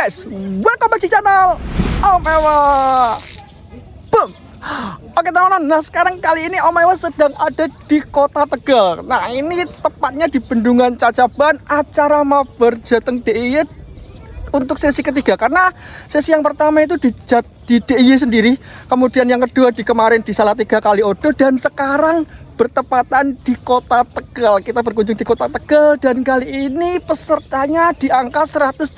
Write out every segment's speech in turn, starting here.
guys, welcome back di channel Om Ewa. Boom. Oke teman-teman, nah sekarang kali ini Om Ewa sedang ada di Kota Tegal. Nah ini tepatnya di Bendungan Cacaban, acara mabar Jateng DIY untuk sesi ketiga. Karena sesi yang pertama itu di DIY sendiri, kemudian yang kedua kemarin di Salatiga Kaliodo, dan sekarang bertepatan di Kota Tegal. Kita berkunjung di Kota Tegal dan kali ini pesertanya di angka 184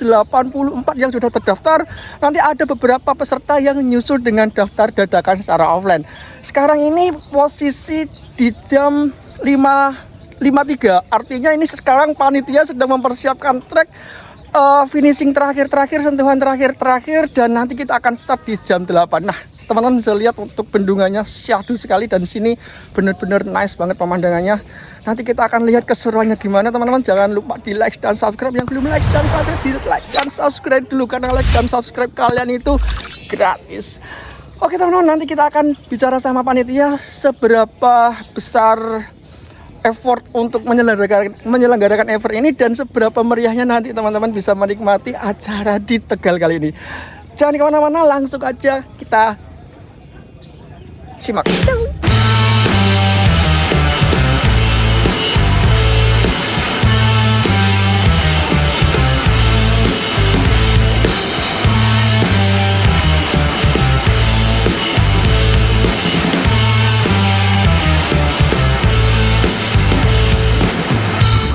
yang sudah terdaftar. Nanti ada beberapa peserta yang nyusul dengan daftar dadakan secara offline. Sekarang ini posisi di jam 5.53. Artinya ini sekarang panitia sedang mempersiapkan track finishing terakhir, sentuhan terakhir, dan nanti kita akan start di jam 8. Nah, teman-teman bisa lihat untuk bendungannya syahdu sekali, dan sini benar-benar nice banget pemandangannya. Nanti kita akan lihat keseruannya gimana teman-teman. Jangan lupa di like dan subscribe. Yang belum like dan subscribe, di like dan subscribe dulu, karena like dan subscribe kalian itu gratis. Oke teman-teman, nanti kita akan bicara sama panitia seberapa besar effort untuk menyelenggarakan event ini, dan seberapa meriahnya nanti teman-teman bisa menikmati acara di Tegal kali ini. Jangan kemana-mana, langsung aja kita simak.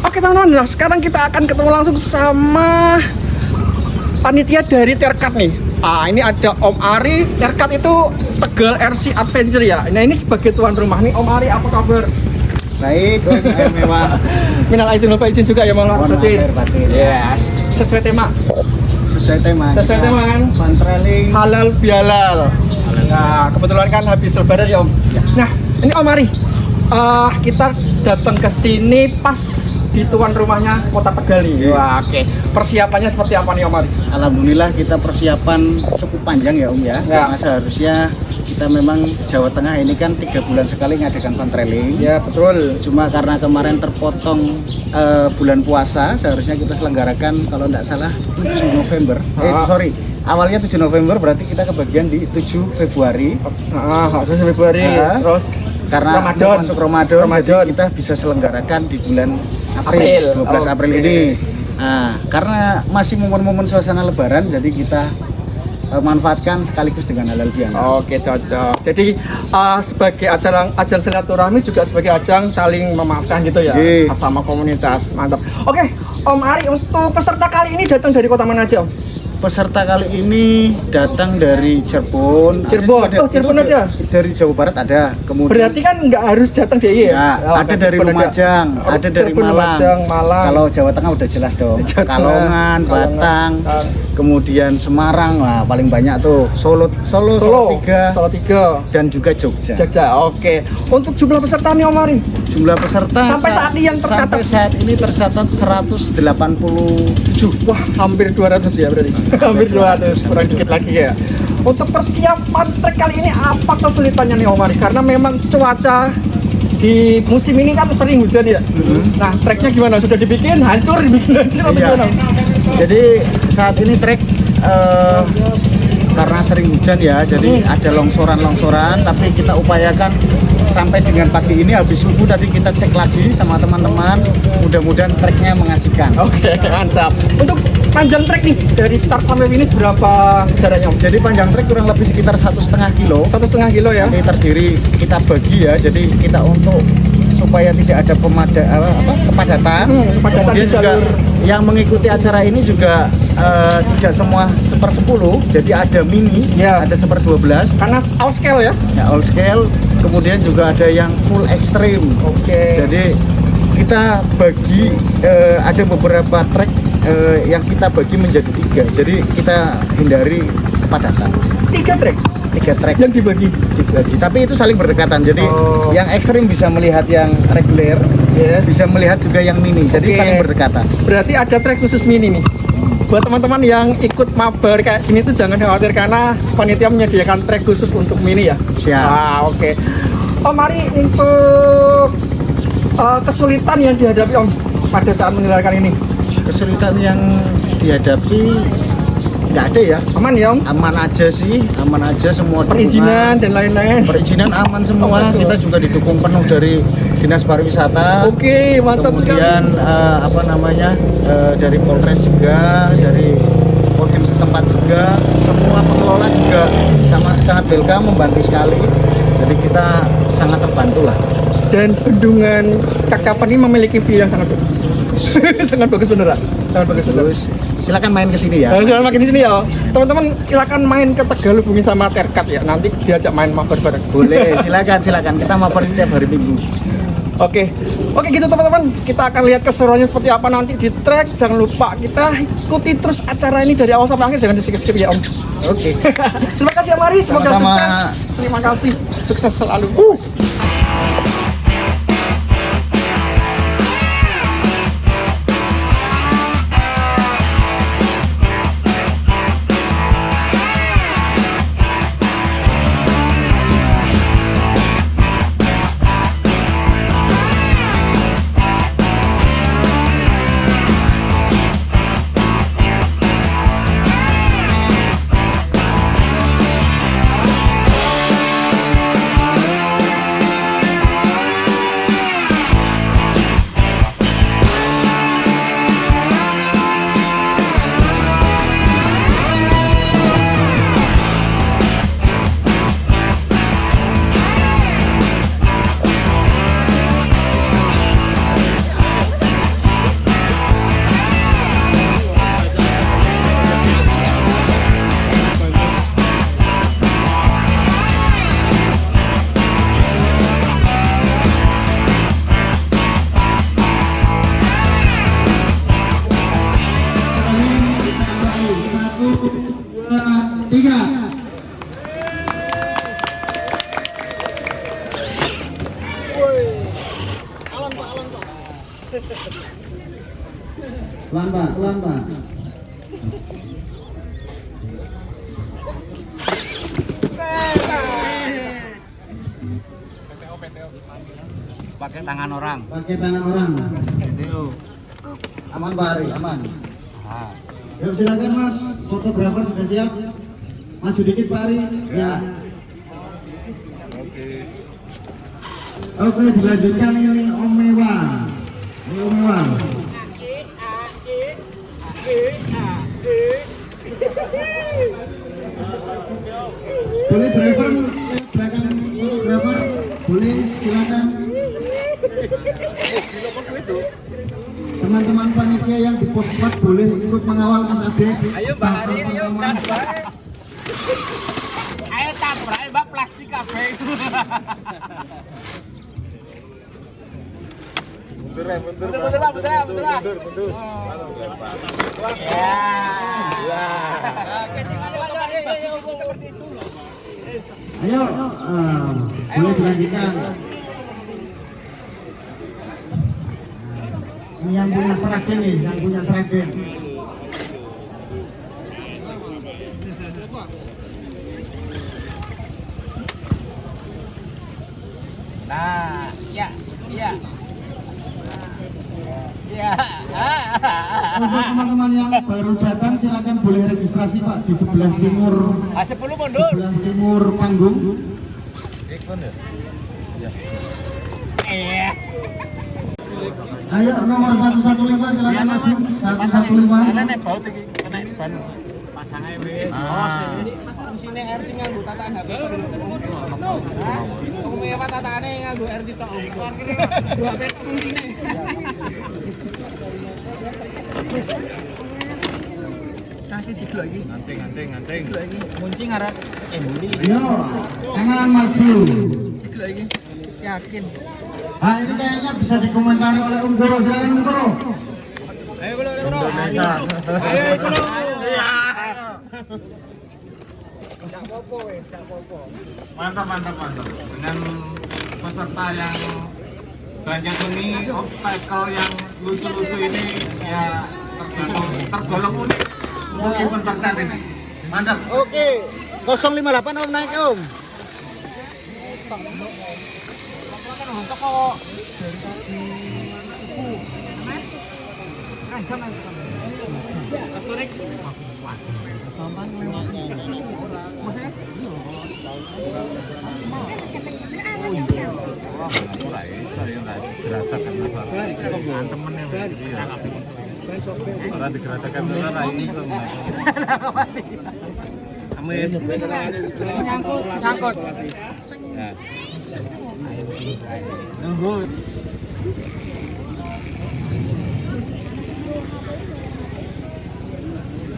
Oke teman-teman, nah sekarang kita akan ketemu langsung sama panitia dari Terkat nih. Ini ada Om Ari. Terkat itu Tegal RC Adventure ya. Nah ini sebagai tuan rumah nih. Om Ari, apa kabar? Baik, memang. Minal aidin wal faizin juga ya, Maulana. Batin. Yes. Sesuai tema. Sesuai tema kan? Fun trailing Halal bihalal. Nah, kebetulan kan habis lebaran ya, Om. Ya. Nah, ini Om Ari. Kita datang ke sini pas di tuan rumahnya Kota Tegal nih. Wah, oke. Persiapannya seperti apa nih Om Ari? Alhamdulillah kita persiapan cukup panjang ya Om ya. Karena seharusnya kita memang Jawa Tengah ini kan 3 bulan sekali ngadakan fun trailing. Ya betul. Cuma karena kemarin terpotong bulan puasa, seharusnya kita selenggarakan kalau tidak salah 7 November. Awalnya 7 November, berarti kita kebagian di 7 Februari. 7 Februari. Terus karena masuk Ramadan, jadi kita bisa selenggarakan di bulan April 12 April ini. Nah, karena masih momen-momen suasana lebaran, jadi kita manfaatkan sekaligus dengan halal bihalal. Oke, cocok. Jadi sebagai ajang silaturahmi, juga sebagai ajang saling memaafkan gitu ya, sama komunitas. Mantap. Oke, Om Ari, untuk peserta kali ini datang dari kota mana aja, Om? Peserta kali ini datang dari Cirebon. Cirebon ada. Dari Jawa Barat ada. Kemudian berarti kan nggak harus datang DIY ya? Ada dari Lumajang, ada dari Malang. Kalau Jawa Tengah udah jelas dong. Kalongan, Batang, kemudian Semarang, nah paling banyak tuh. Solo 3, dan juga Jogja. Oke. Untuk jumlah peserta nih Om Ari? Jumlah peserta sampai saat ini tercatat 187. Wah, hampir 200 ya berarti. Hampir 200, kurang dikit lagi ya. Untuk persiapan trek kali ini apa kesulitannya nih Om Ari? Karena memang cuaca di musim ini kan sering hujan ya. Nah, treknya gimana? Sudah dibikin hancur atau gimana? Jadi saat ini trek karena sering hujan ya, jadi ada longsoran, tapi kita upayakan sampai dengan pagi ini, habis subuh tadi kita cek lagi sama teman-teman, mudah-mudahan treknya mengasihkan. Oke, mantap. Untuk panjang trek nih, dari start sampai finish berapa jaraknya? Jadi panjang trek kurang lebih sekitar 1,5 kilo. 1,5 kilo ya? Ini terdiri, kita bagi ya, jadi kita untuk supaya tidak ada kepadatan. Kemudian juga yang mengikuti acara ini juga tidak semua 1/10, jadi ada mini, ada 1/12. Karena all scale ya? Ya, all scale. Kemudian juga ada yang full extreme. Jadi kita bagi ada beberapa trek yang kita bagi menjadi 3. Jadi kita hindari kepadatan. 3 trek yang dibagi, tapi itu saling berdekatan. Jadi yang ekstrim bisa melihat yang reguler, bisa melihat juga yang mini. Jadi saling berdekatan. Berarti ada trek khusus mini nih. Buat teman-teman yang ikut mabar kayak gini tuh jangan khawatir, karena panitia menyediakan trek khusus untuk mini ya. Siap. Oke. Om Ari, untuk kesulitan yang dihadapi Om pada saat menyelenggarakan ini? Kesulitan yang dihadapi nggak ada ya. Aman ya Om? Aman aja sih, aman aja semua. Perizinan dan lain-lain. Perizinan aman semua. Aman semua. Kita juga didukung penuh dari Dinas Pariwisata. Oke, mantap Kemudian dari Polres juga, dari Poldim setempat juga, semua pengelola juga sangat welcome, membantu sekali. Jadi kita sangat terbantu lah. Dan bendungan Kakapan ini memiliki view yang sangat bagus. Sangat bagus beneran. Sangat bagus beneran. Terus silakan main ke sini ya. Silakan main di sini ya. Teman-teman silakan main ke Tegal hubungi sama Terkat ya. Nanti diajak main mabar bareng. Boleh, silakan. Kita mabar setiap hari Minggu. Oke gitu teman-teman. Kita akan lihat keseruannya seperti apa nanti di trek. Jangan lupa kita ikuti terus acara ini dari awal sampai akhir. Jangan di-skip ya Om. Oke. Terima kasih ya Mari. Semoga Sama-sama. sukses. Terima kasih. Sukses selalu. Pelan Pak. Pakai tangan orang. Itu. Aman Pak Ari, aman. Yuk silakan Mas, fotografer sudah siap. Maju dikit Pak Ari. Ya. Oke, dilanjutkan ini Om Mewah. Boleh driver belakang fotografer, boleh silakan. Teman-teman panitia yang di pos 4 boleh ikut mengawal Mas Ade. Ayo Mbak Ari, ayo gas Mbak. Ayo tabrak Mbak plastik kabeh. Mundur Pak. Ya. Seperti itu. Ayo, boleh dilanjutkan. Ini yang punya Sragen nih, Nah, ya. Untuk teman-teman yang baru datang silakan boleh registrasi Pak di sebelah timur. 10 mundur. Sebelah timur panggung. Iya. Ayo nomor 115 silakan masuk. 115. Nek baut iki, nek ban pasange wis. Fungsine R sing nganggo tataan HP. Wong mewah tataane nganggo R sitok. Dua HP fungsine. Kaki jiglo lagi. Ngancing. Munci ngarep embuli. Ayo, kanan maju. Jiglo lagi. Yakin. Nah ini kayaknya bisa dikomentari oleh Om Goro. Silakan Om Goro. Ayo bro. Ayo bro. Mantap. Dengan peserta yang banyak ini, obstacle yang lucu-lucu ini ya tergolong unik untuk event tercat ini. Mantap. Oke, 058 Om naik Om. Sangkut.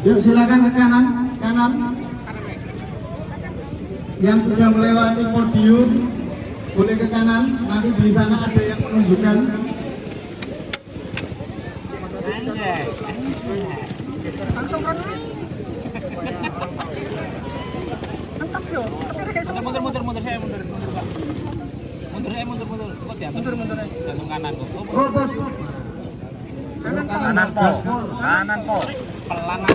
Yuk silakan ke kanan, kanan. Yang sudah melewati podium boleh ke kanan. Nanti di sana ada yang menunjukkan. Langsung kan. Mantap yo. Setir kayak semua. Mundur saya mundur Pak. Mundur. Kok diatur? Mundur. Jantung kanan kok. Robot. Kanan po. Pelan.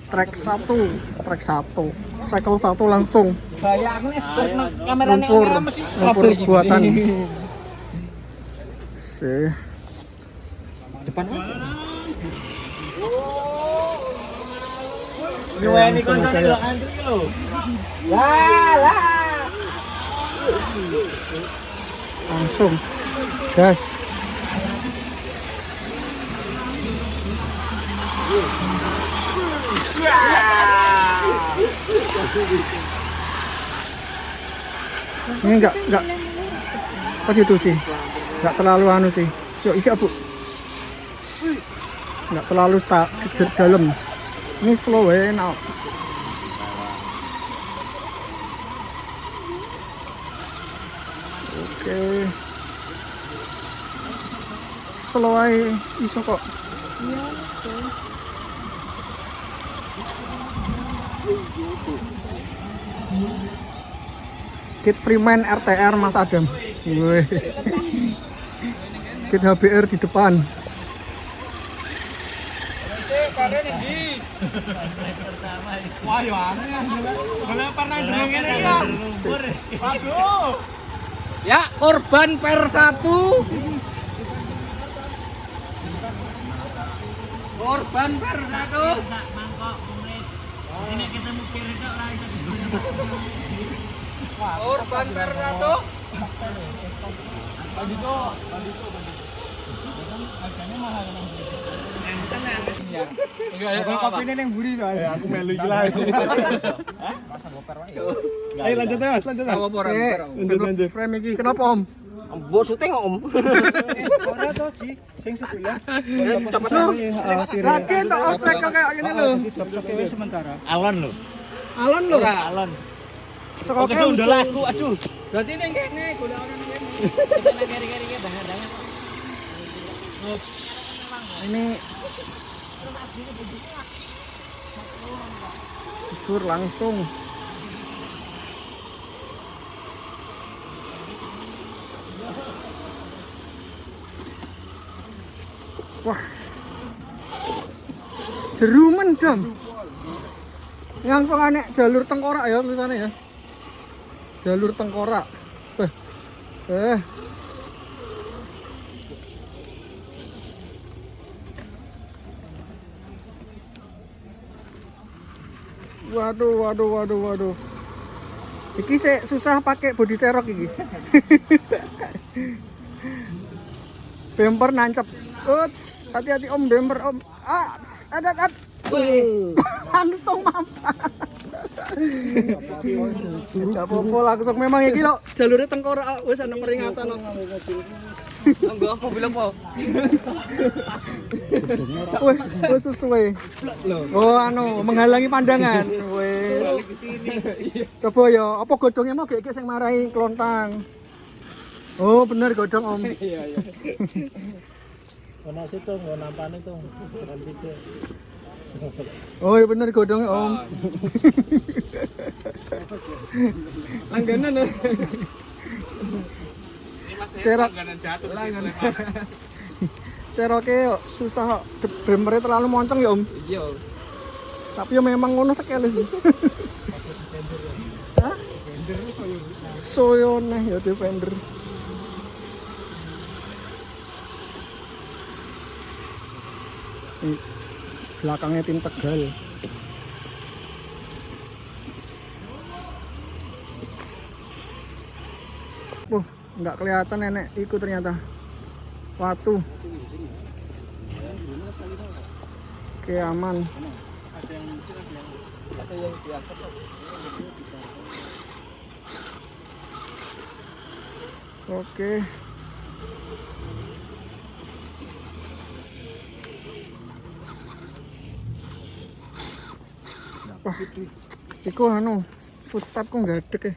Trek 1, cycle 1 langsung. Bahaya aku nih sport kameranya Lumpur mesti buatan. Sih. depan. Langsung aja ya. Langsung gas. Ini enggak apa gitu sih, enggak terlalu anu sih. Yuk isi abu, enggak terlalu tak kejer dalam. Ini slow ya, enak. Oke, slow aja iso kok. Kit Freeman RTR Mas Adam. Wih. Kit HBR di depan. Wah, ya aneh ya. Boleh pernah durung ngene iki ya. Waduh. Ya, korban per 1. Korban per 1. Ini kita mikir itu ora iso korban per 1. Kopi ini yang buri soalnya. Aku melu iki lah. Ayo lanjut ya Mas, lanjut. Lanjut. Frame iki kenapa Om? Mbok syuting kok, Om. Ora to, Ji. Sing sebelah. Cepet tuh. Lagi entuk ostrek kok kayak gini lho. Sementara. Alon lho. Alon lho. Ora alon. Sekoke Sundel aku, aduh. Berarti ning kene golek orang kene. Kita nang kiri-kiri banget-banget. Ini tidur langsung. Wah, jerumen dam. Langsung aneh jalur tengkorak ya tulisannya ya. Jalur tengkorak. Waduh. Iki sih susah pakai body cerok iki. Bumper nancep. Uts, hati-hati Om, bumper Om. Adat. Langsung mampat. Gak apa-apa langsung memang iki lo jalurnya tengkorak wis ana peringatan kok. Enggak aku bilang po. Wih, sesuai. Oh, anu menghalangi pandangan. Wih. Coba ya, apa godongnya mau gek sing marahi kelontang. Oh, bener godong Om. Iya. Ono situ nggak nampan itu kan tiga. Oh iya bener godongnya om. Langganan ya. Cerok. Langganan. Ceroknya susah, bemernya terlalu moncong ya om. Iya. Tapi ya memang ngono sekali sih. Hah? Soyone ya Defender. Belakangnya tim Tegal. Nggak kelihatan nenek ikut ternyata. Watu. Oke aman. Oke. Wah, iku anu footstep kok nggak ada ya.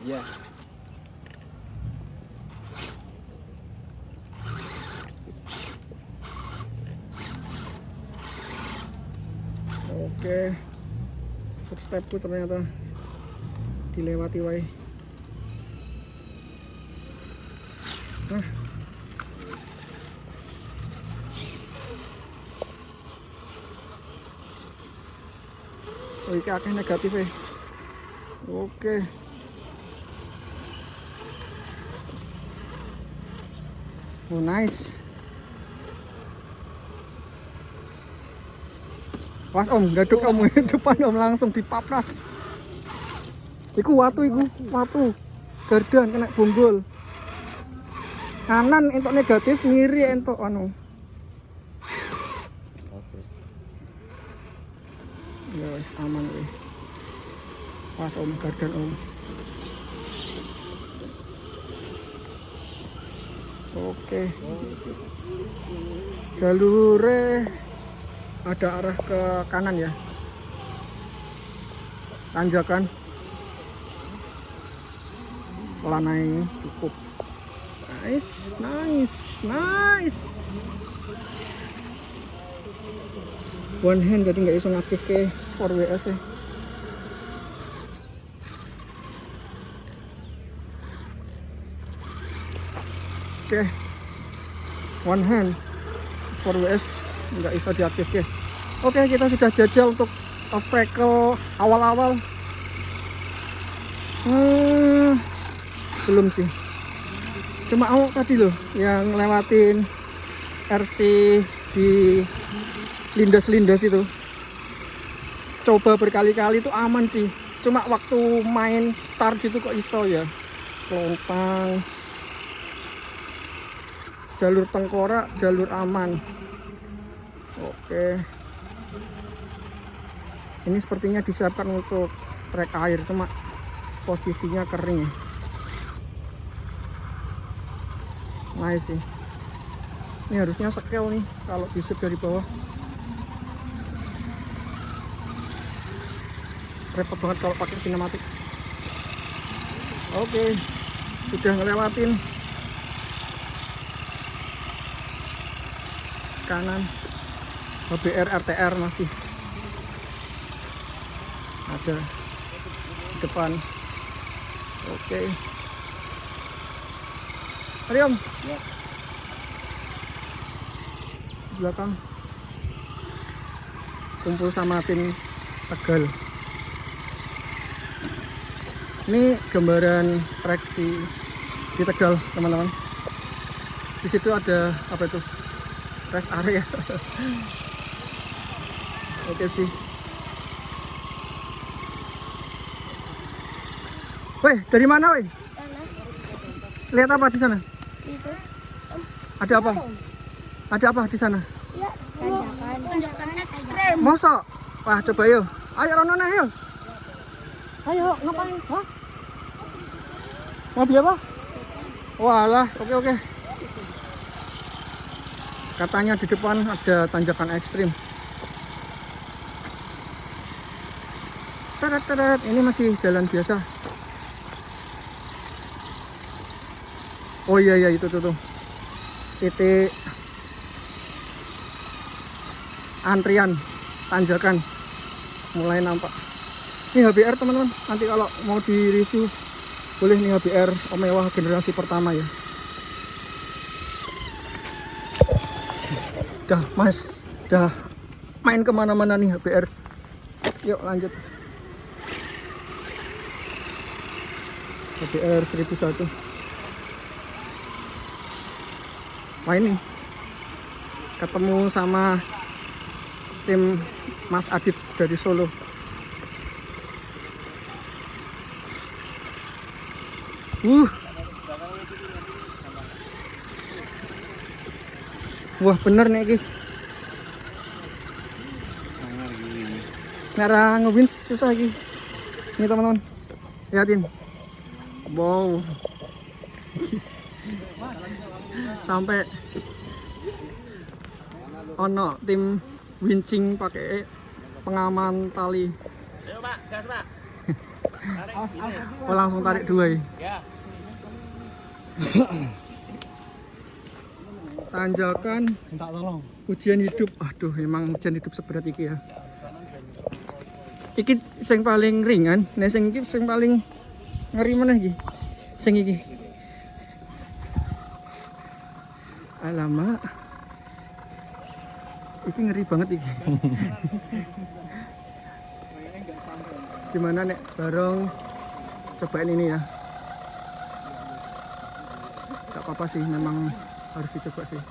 Iya. Oke. Footstepku ternyata dilewati wae. Nah. Oh, iki akeh negatif ya. Oke. Oh, nice. Pas om, gaduk om depan om langsung dipapras. Iku watu iku, watu. Gardan kena bonggol. Kanan entuk negatif, ngiri entuk anu. Ya wis aman weh. Pas om gardan om. Oke. Jalure ada arah ke kanan ya. Tanjakan. Lanai cukup. Nice, nice, nice. One hand jadi nggak iso ngaktif ke 4WS ya. Oke, one hand 4WS nggak iso diaktif ya. Oke, kita sudah jajal untuk obstacle awal-awal. Belum sih. Cuma awak tadi loh yang lewatin RC di lindas-lindas itu. Coba berkali-kali itu aman sih. Cuma waktu main start gitu kok iso ya. Lompang. Jalur tengkorak, jalur aman. Oke. Ini sepertinya disiapkan untuk trek air, cuma posisinya kering. Nice sih. Ini harusnya scale nih kalau di shoot dari bawah. Repot banget kalau pakai sinematik. Oke, sudah ngelewatin kanan. HBR RTR masih ada di depan. Oke. Mari om. Ya. Belakang kumpul sama tim Tegal. Ini gambaran trek di Tegal teman-teman. Di situ ada apa itu? Rest area. Oke sih. Weh, dari mana weh? Lihat apa di sana? Itu. Ada apa? Ada apa di sana? Ya, tanjakan ekstrem. Mosok? Wah, coba yuk. Ayo rono nah yuk. Ayo, ngapain? Hah? Mau beli apa? Walah, oke. Katanya di depan ada tanjakan ekstrim. Teret, ini masih jalan biasa. Oh iya itu tuh. Titik antrian tanjakan mulai nampak. Ini HBR teman-teman, nanti kalau mau di review boleh nih HBR Omewa generasi pertama ya. Mas, dah main kemana-mana nih HBR. Yuk lanjut. HBR 1001. Wah ini ketemu sama tim Mas Adit dari Solo. Wah bener nih Ki. Nara nge-wins susah Ki. Ini teman-teman, lihatin. Wow. Sampai ono tim winching pakai pengaman tali. Ayo Pak, gas Pak. Oh langsung tarik dua Ya. Tanjakan Minta tolong. ujian hidup. Aduh emang ujian hidup seberat iki ya. Iki sing paling ringan, nah sing iki sing paling ngeri mana iki? Sing iki. Alamak. Iki ngeri banget iki. Gimana nek bareng cobain ini ya. Gak apa-apa sih, memang harus dicoba sih.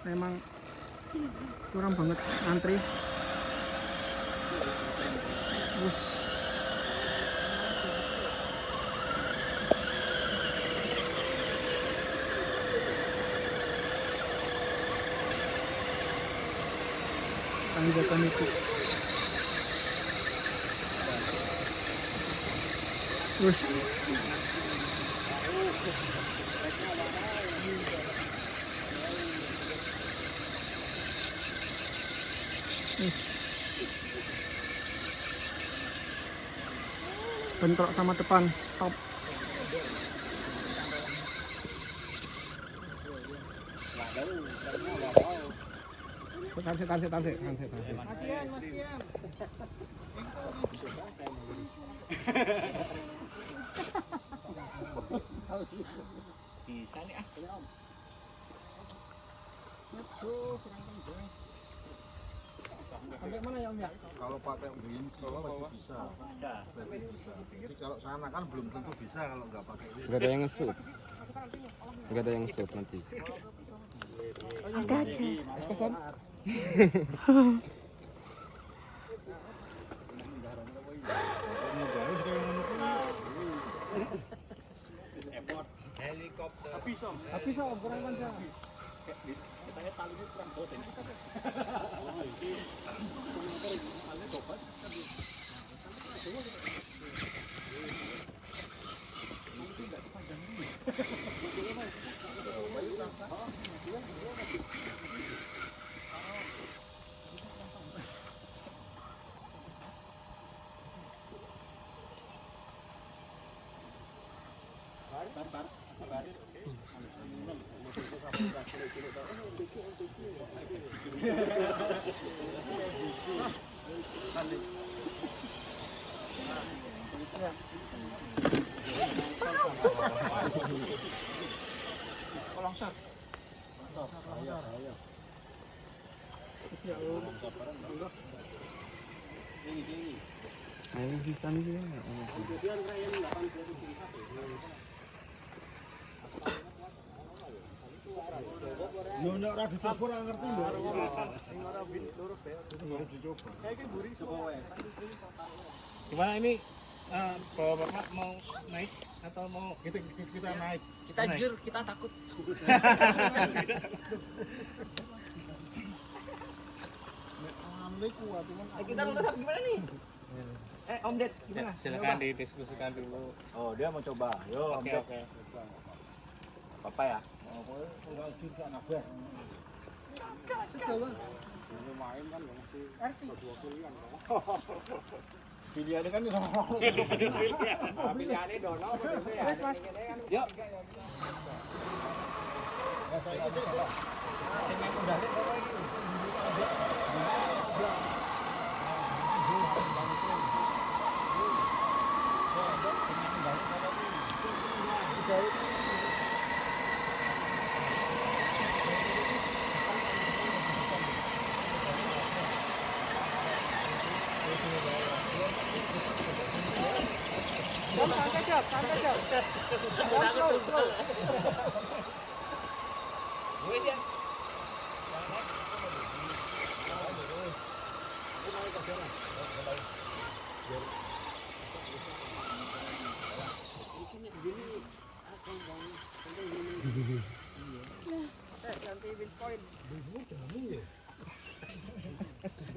Memang kurang banget antri. Terus tanjakan itu. Terus bentrok sama depan, stop. Tarik. Bisa nih ah. Sampai mana ya Om ya? Kalau pakai wins pasti bisa. Jadi kalau sana kan belum tentu bisa kalau nggak pakai wins. Nggak ada yang ngesut. Nggak ada yang ngesut nanti. Ada aja. Habis Om, kurang panjang. Ayo bisa nih. Yo nek ora dicoba ora ngerti lho. Gimana ini? Bawa Bapak mau naik atau mau Kita naik. Kita jujur, kita takut. Kita lulus gimana nih? Om Ded, gimana? silakan didiskusikan dulu. Oh, dia mau coba. Yo, Oke. Apa ya? Pilihannya kan Pilihannya Dono. Yuk.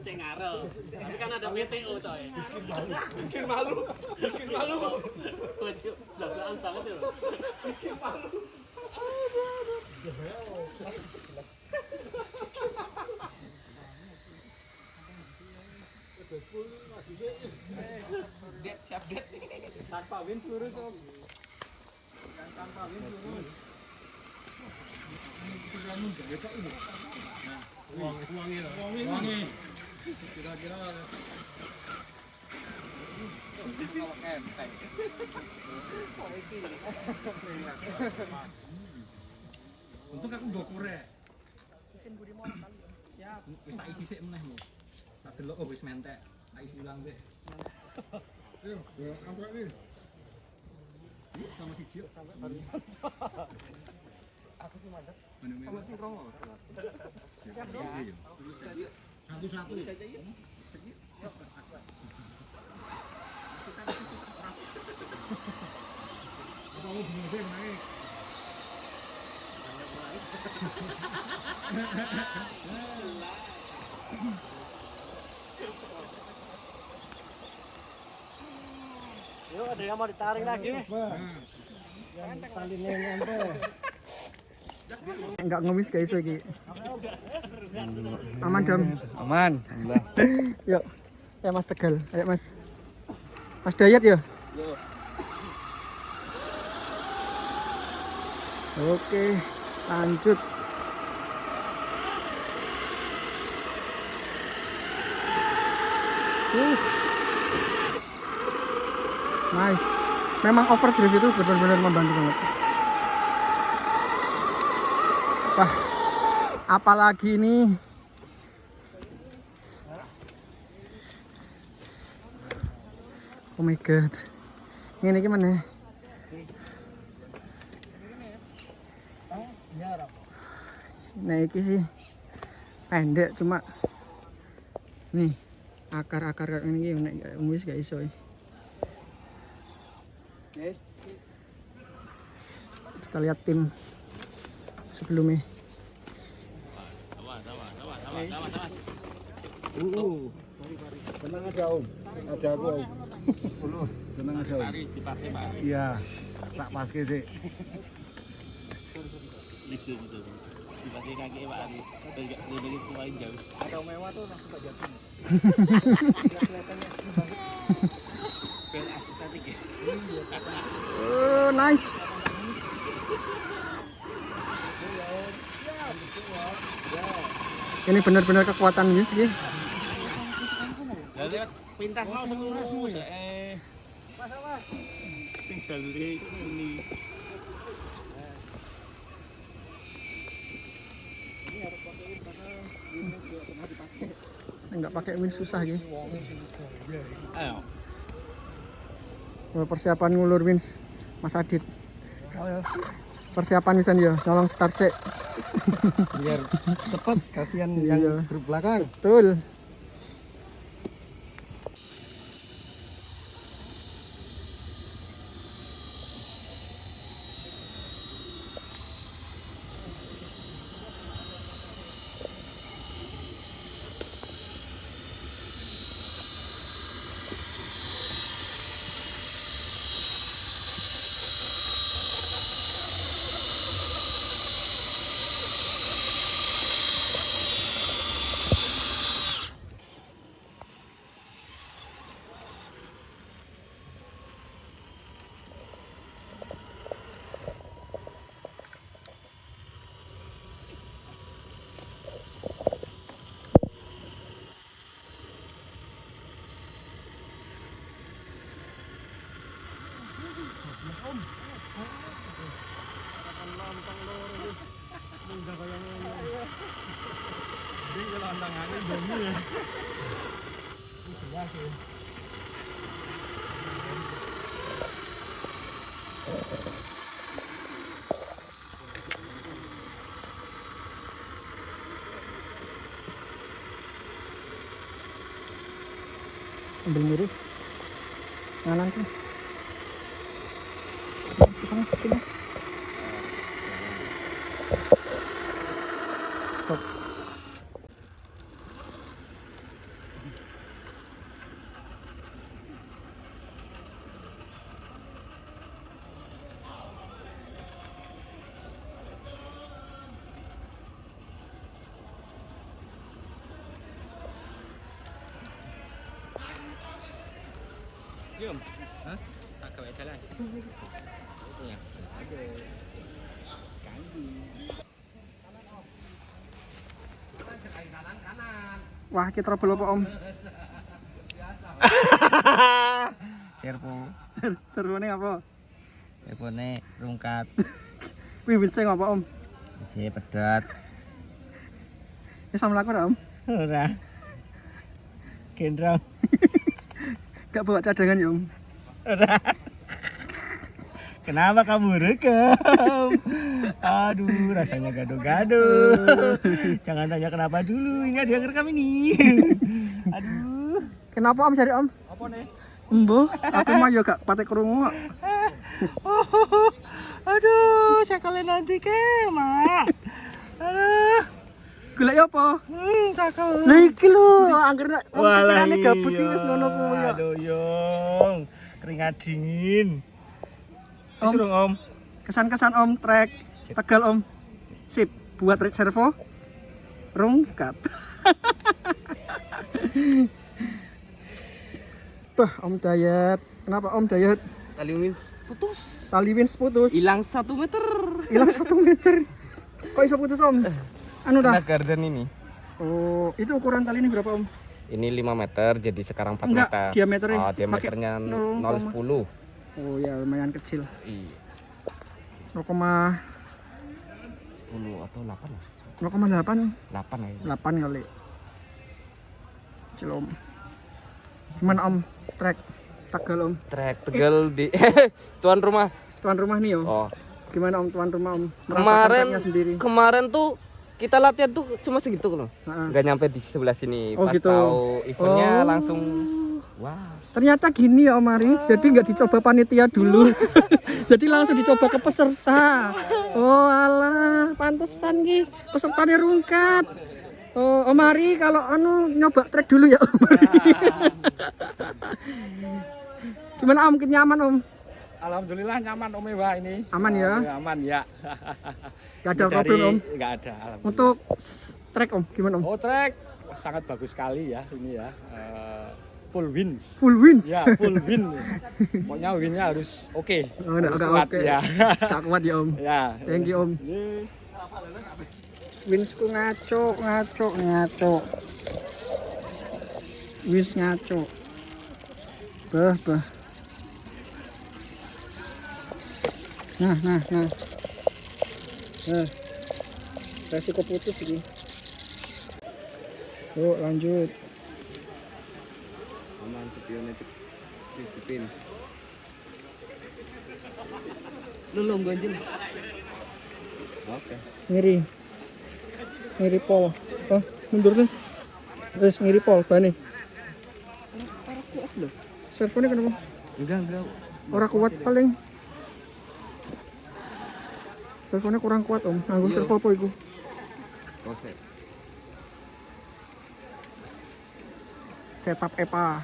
Sing ngarep. Tapi kan ada PTO coy. Bikin malu. Waduh, belak-belakan banget ya. Siap det. Tanpa win lurus om. Tanpa win lurus. Wangi. Kira-kira untung aku nggo korek. Siap. Wis tak isi sik meneh lho. Tak delok oh wis mentek. Tak isi ulang sik. Yo, amplop iki. Sama siji yuk sampai baru. Aku sih mandek. Sama sing romo. Siap dong. Satu-satu. Saja yuk. Kamu bener naik. Yuk, ada yang mau ditarik lagi. Talinnya nyampe. Enggak ngemis guys lagi. Aman Dam. Aman, alhamdulillah. Yuk. Ya Mas Tegal. Ayo Mas. Mas Dayat ya? Oke, lanjut. Nice. Memang overdrive itu benar-benar membantu banget. Wah, apalagi ini. Oh my god. Ini gimana? Nah ini sih pendek cuma nih akar-akar ini nek wis gak iso. Kita lihat tim sebelumnya. Tenang aja Om, ada aku Om. Tenang aja Om. Iya, tak paske sih. Dipasih kaki Pak Ari. Enggak boleh kuain jauh. Atau mewah tuh langsung tak jatuh. Bel estetik ya. Nice. Ini benar-benar kekuatan Wis iki. Lah pintas mau selurusmu sik. Mas. Sing jalure ini. Enggak pakai win susah gitu. Ayo. Persiapan ngulur wins Mas Adit. Persiapan wisan ya, tolong start sik. Biar cepat, kasihan yang grup belakang. Betul. Ambil mirip. Nganan tuh. Sana, sini. Stop. Wah, kita trouble apa om? Serpo, Serunya apa? serpone rungkat, Wih, bisa apa om? saya pedot, Ini sama laku om? ora, gendrong, Gak bawa cadangan ya om? ora. Kenapa kamu rekam? Aduh, rasanya gaduh-gaduh. Jangan tanya kenapa dulu, ini ada yang rekam ini. Aduh. Kenapa om cari om? Apa nih? Embo, aku mah ya gak patek krungu kok. Aduh, saya kalian nanti ke, Mak. Aduh. Golek ya apa? Cakep. Lah iki lho, angger nek Walah, pikirane gabut iya. iki wis ngono kuwi ya. Aduh, Yong. Keringat dingin. Om. Suruh Om. Kesan-kesan om trek Tegal om. Sip, buat trek servo. Rungkat. Bah, Om Dayat. Kenapa Om Dayat? Tali wins putus. Tali wins putus. Hilang 1 meter. Hilang 1 meter. Kok iso putus Om? Anu Nah, dah. garden ini. Oh, itu ukuran tali ini berapa Om? Ini 5 meter, jadi sekarang 4 Enggak, meter. diameternya. Oh, diameternya Pakai 0,10. Oh ya, lumayan kecil. Iya. 0,8 10 atau 8 ya? 0,8 8 ya. 8 kali. Kecil Om. Gimana Om? Trek Tegal Om. Trek Tegal di tuan rumah. Tuan rumah nih Om. Oh, Gimana Om tuan rumah Om? Merasakan kemarin treknya sendiri. kemarin tuh kita latihan tuh cuma segitu loh. Heeh. Nggak nyampe di sebelah sini. Oh, Pas gitu. tahu eventnya Oh. langsung wah. Ternyata gini ya Om Ari, jadi nggak dicoba panitia dulu, jadi langsung dicoba ke peserta. Oh alah, pantesan ki pesertanya rungkat. Oh Om Ari kalau anu nyoba trek dulu ya Om Ari. Gimana Om, nyaman Om? Alhamdulillah nyaman Om Ewa ini. Aman ya? Aman ya. Gak ada problem Om? Nggak ada. Alhamdulillah. Untuk trek Om, gimana Om? Oh trek sangat bagus sekali ya ini ya. Full wins. Full wins? Ya full win. Pokoknya winnya harus oke. Oh, Harus udah kuat, oke. ya. Tak kuat ya Om. Ya. Thank you Om. Ini Winsku ngaco. Wins ngaco. Bah. Nah. Resiko putus ini. Yuk lanjut. Aman titipin. Lu gonjel. Oke. Ngiri pol. Oh, mundur nih. Terus ngiri pol bane. Kuat loh. Servonya kenapa? Enggak. Orang kuat paling. Servonya kurang kuat Om. Nganggo servo apa iku? Oke. Setup EPA.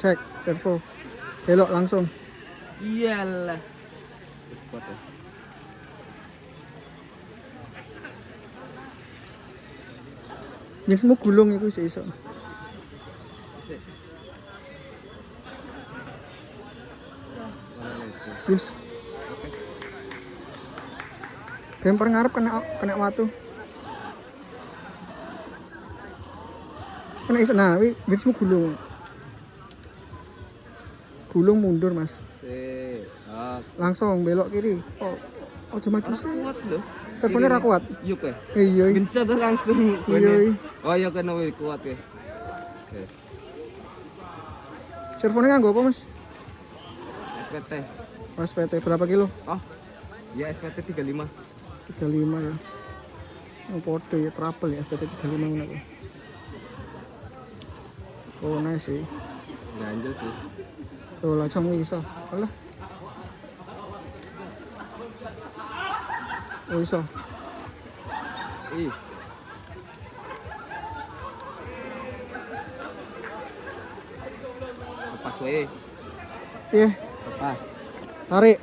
Cek servo. Belok langsung. Iyalah. Kuat ya. Wismu gulung iku iso. Wis. Bemper ngarep kena watu. Kena isek nah, witsmu gulung. Gulung mundur, Mas. Langsung belok kiri. Oh, ojo maju sih. Kuat lho. Servonya ra kuat. Yuk ya. Iya. Gencet langsung. Iya. Oh iya kena kuat ya. Servonya nganggo apa, Mas? SPT. Mas PT berapa kilo? Oh. Ya SPT 35. 35 ya. Oh, podo ya, trouble ya SPT 35 ngono aku. Oh, nice sih. Ganjel sih. Tuh, langsung iso. Alah. Oh, iso. Ih. Lepas wae. Iya, Lepas. tarik.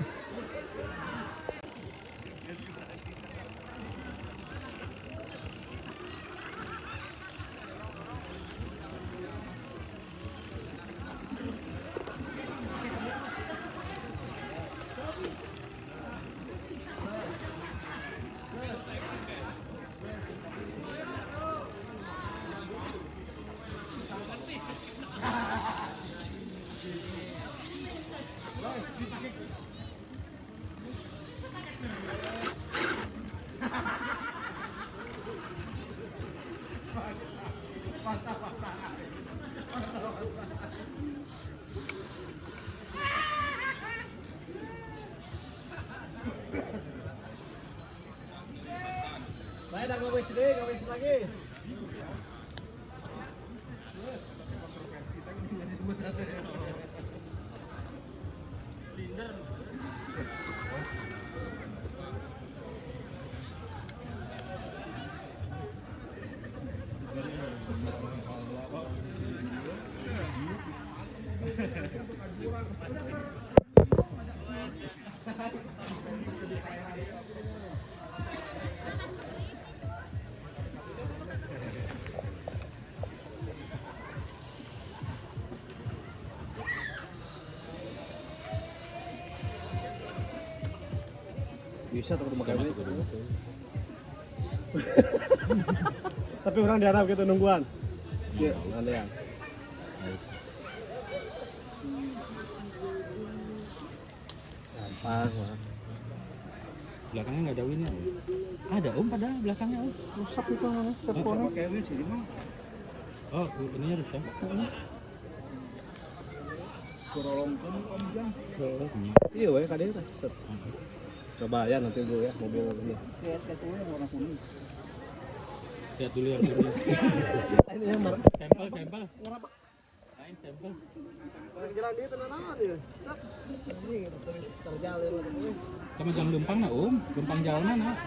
Bisa tuh rumah kami. Tapi orang diharap gitu nungguan. Iya, ada yang. Gampang. Belakangnya nggak ada winnya. Ada padahal belakangnya Rusak itu namanya servonya. Pakai win sih mah. Oh, ini rusak. Kurolongkan om jam. Iya, weh kadang set. Coba ya nanti dulu ya mobil ini. Lihat yang warna kuning. Lihat dulu yang kuning. Ini yang sampel. Kenapa? Lain sampel. Jalan dia tenang dia. Set. Ini terjalin lagi. Kamu jam lempang nah lempang jalan mana?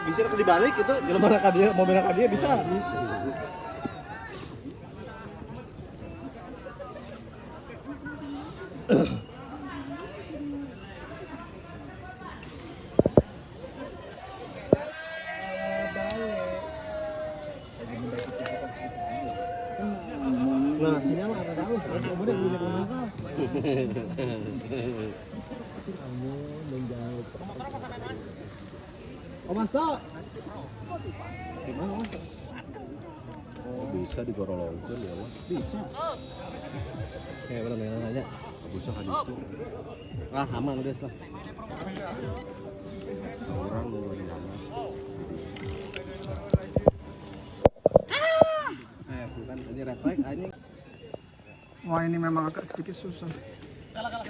Bisa dibalik itu jalan mana dia, mobil dia bisa. Nah, sinyal mah ada tahu, kemudian punya komentar. Kamu menjauh. Oh, Mas Tok. Gimana, Mas? Oh, bisa digorolongkeun ya, Mas. Bisa. Kayak mana nanya? Bisa kan itu. Ah, aman guys lah. Orang mulai lama. Bukan ini refleks anjing. Wah, ini memang agak sedikit susah. Mantap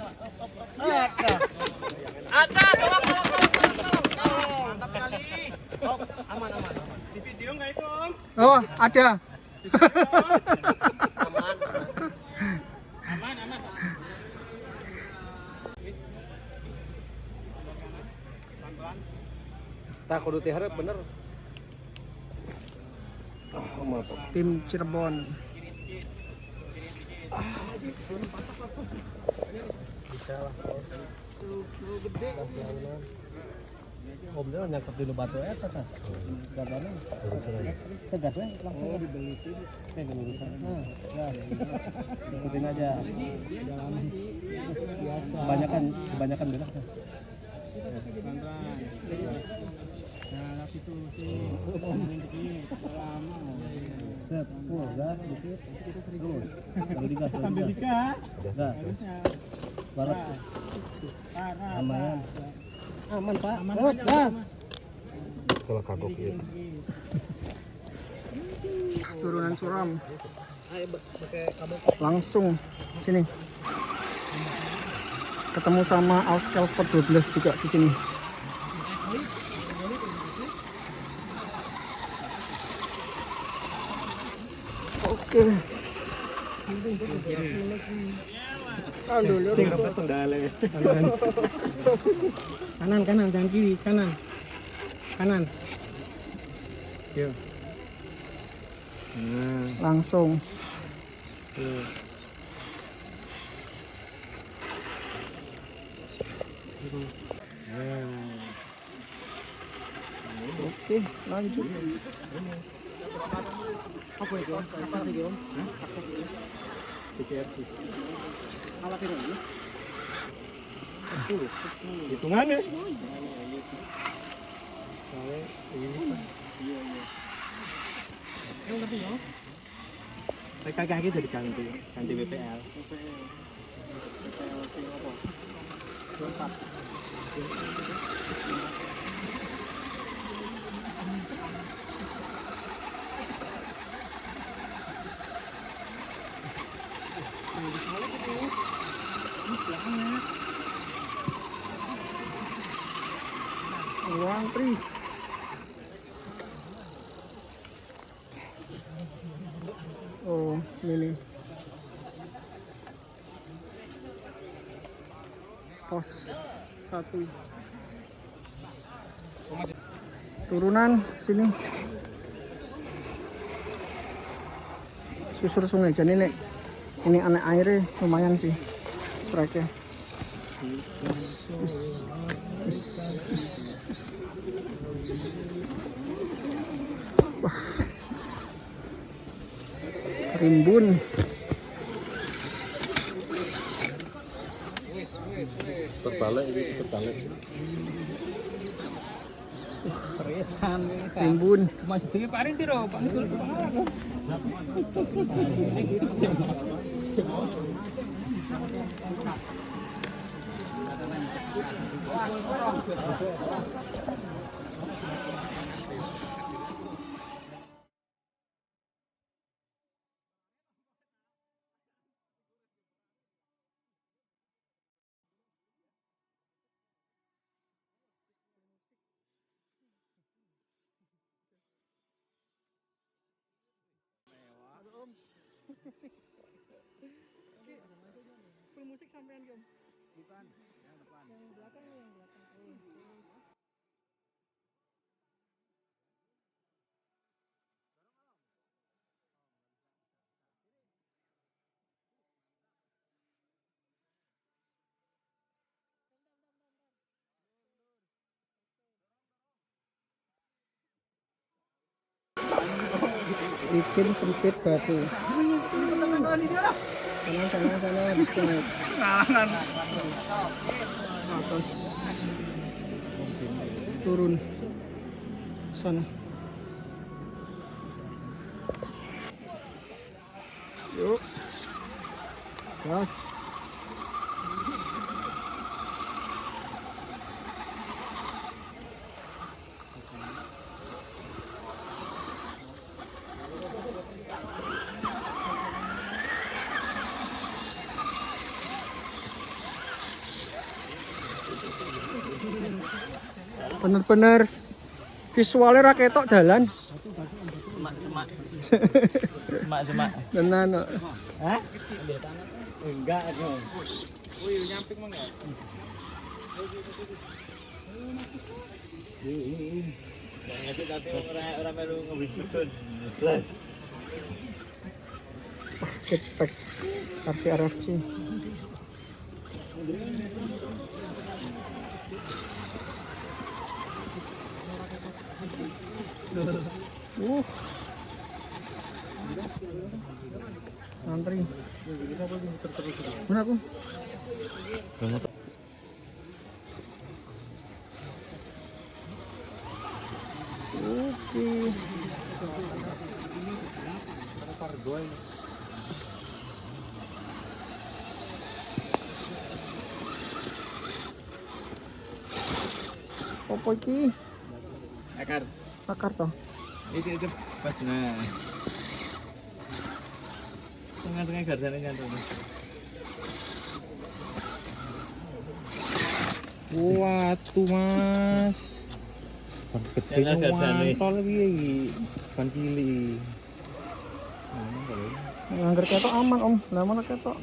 sekali. Oh, aman. Di video nggak itu, Om? Oh, ada. Aman. Tak kudu tiharap bener. Tim Cirebon. Bisa lah. Om dia nyangkut di batu eta tah. Gadana. Tegas we langsung dibelitin. Nah, ya. Ikutin aja. Jangan biasa. Kebanyakan belok tah. Nah, itu sih. Lama. Step, gas dikit. Terus. Baru digas. Sambil digas. Gas. Barat. Aman. Aman, Pak. Gas. Kalau kagok ya. Turunan curam. Langsung sini. Ketemu sama Auskel Sport 12 juga di sini. Oke. Kanan, kanan, jangan kiri, kanan. Kanan. Langsung. Oke, lanjut. Apa itu? Apa lagi, Om? Hitungannya. Kaki jadi ganti BPL. Ruang tri. Oh, ini. Pos 1. Turunan sini. Susur sungai. Jadi ini aneh airnya lumayan sih. Treknya. Wah. Rimbun. Terbalik ini terbalik. Rimbun. Masih tinggi Pak Rinti loh, Pak Rinti. Full musik sampean, Om. Bukan, yang depan. Yang belakang, yang belakang. Licin sempit batu. Sana disconnect. Atas turun sana. Yuk, gas. Bener-bener visualnya raketok dalan. Semak. Tenan kok. Hah? Enggak dong. Wih, nyamping mah enggak? Ngetik tapi orang melu ngebisukun. Plus. Kit spek versi RFC. Antri. Mana aku? Oke. Apa iki? Akar. Akar toh. Iki pas nah. Tengah-tengah garsane nyantol. Watu mas. Ban gede nyantol piye iki? Ban cilik. Angger ketok aman om. Lah mana ketok?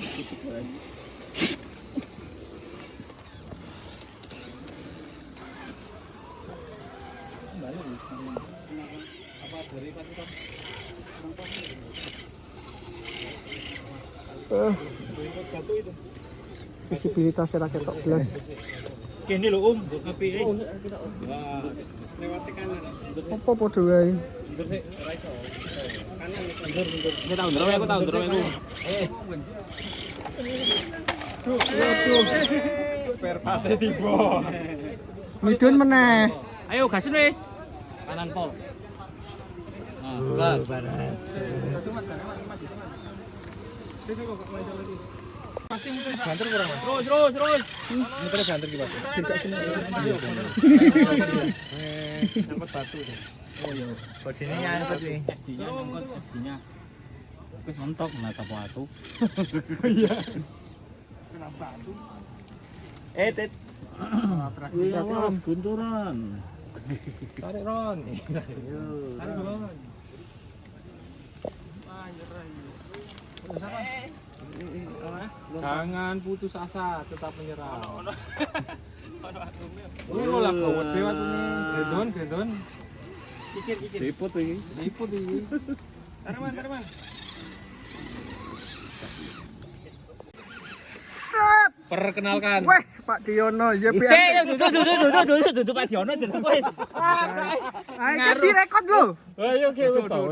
Visibilitasnya tak ketok blas. Kene lho apike. Wah, lewat kanan. Apa padha wae. Mundur sik, ora iso. Kanan. Mundur. Ini tahu ndrowe aku tahu ndrowe aku. Spare part tiba. Midun meneh. Ayo gasin weh. Kanan pol. Nah, gas. Banter kurang mas. Terus. Muternya banter ki Pak. Sampai batu. Oh iya. Bagine nyangkut nih. Bagine. Wis mentok nata batu. Iya. Kenapa batu? Tet. Terus gunturan. Tarik Ron. Tarik Ron. Jangan putus asa, tetap menyerah. Oh, lah kawat dewa tuh nih. Gendon. Kikir. Liput ini. Tareman. Set. Perkenalkan. Weh, Pak Diono, ya Duh, Pak Diono jeneng wis. Ayo kasih rekod lho. Ayo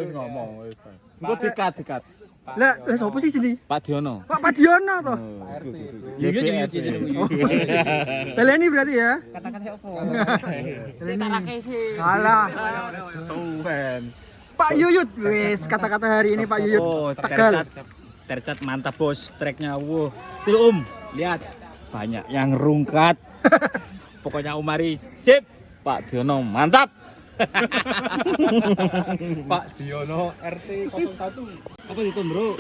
wis ngomong wis. Engko dikat. Lah sapa sih sini? Pak Diono. Pak Diono toh. Iya jeneng. Beleni berarti ya. Kata-kata opo? Alah. Suwen. Pak Yuyut, wis kata-kata hari ini Pak Yuyut. Tegal. Tercat mantap bos, treknya wuh. Tuh lihat banyak yang rungkat. Pokoknya Umari sip. Pak Diono mantap. Pak Diono RT 01. Apa itu bro?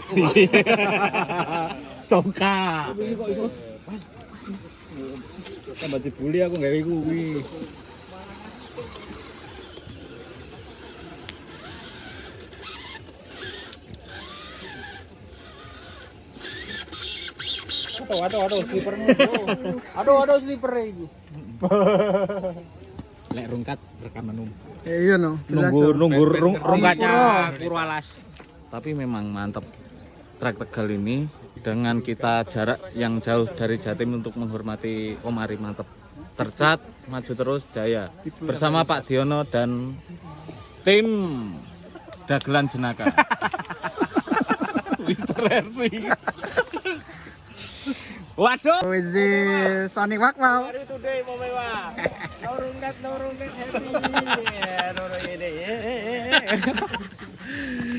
Songka. Tambah dibully aku gawe kuwi. Aduh, slipermu. Aduh, sliper iki. Lek rungkat rekaman Iya no. nunggu rungkatnya Purwalas. Tapi memang mantap trek Tegal ini dengan kita jarak yang jauh dari Jatim untuk menghormati Omari mantap. Tercat maju terus jaya bersama Pak Diono dan tim dagelan jenaka. Mister RC. Waduh. Wis Sonic Wakmal. Hari today mau mewah. No rungkat happy.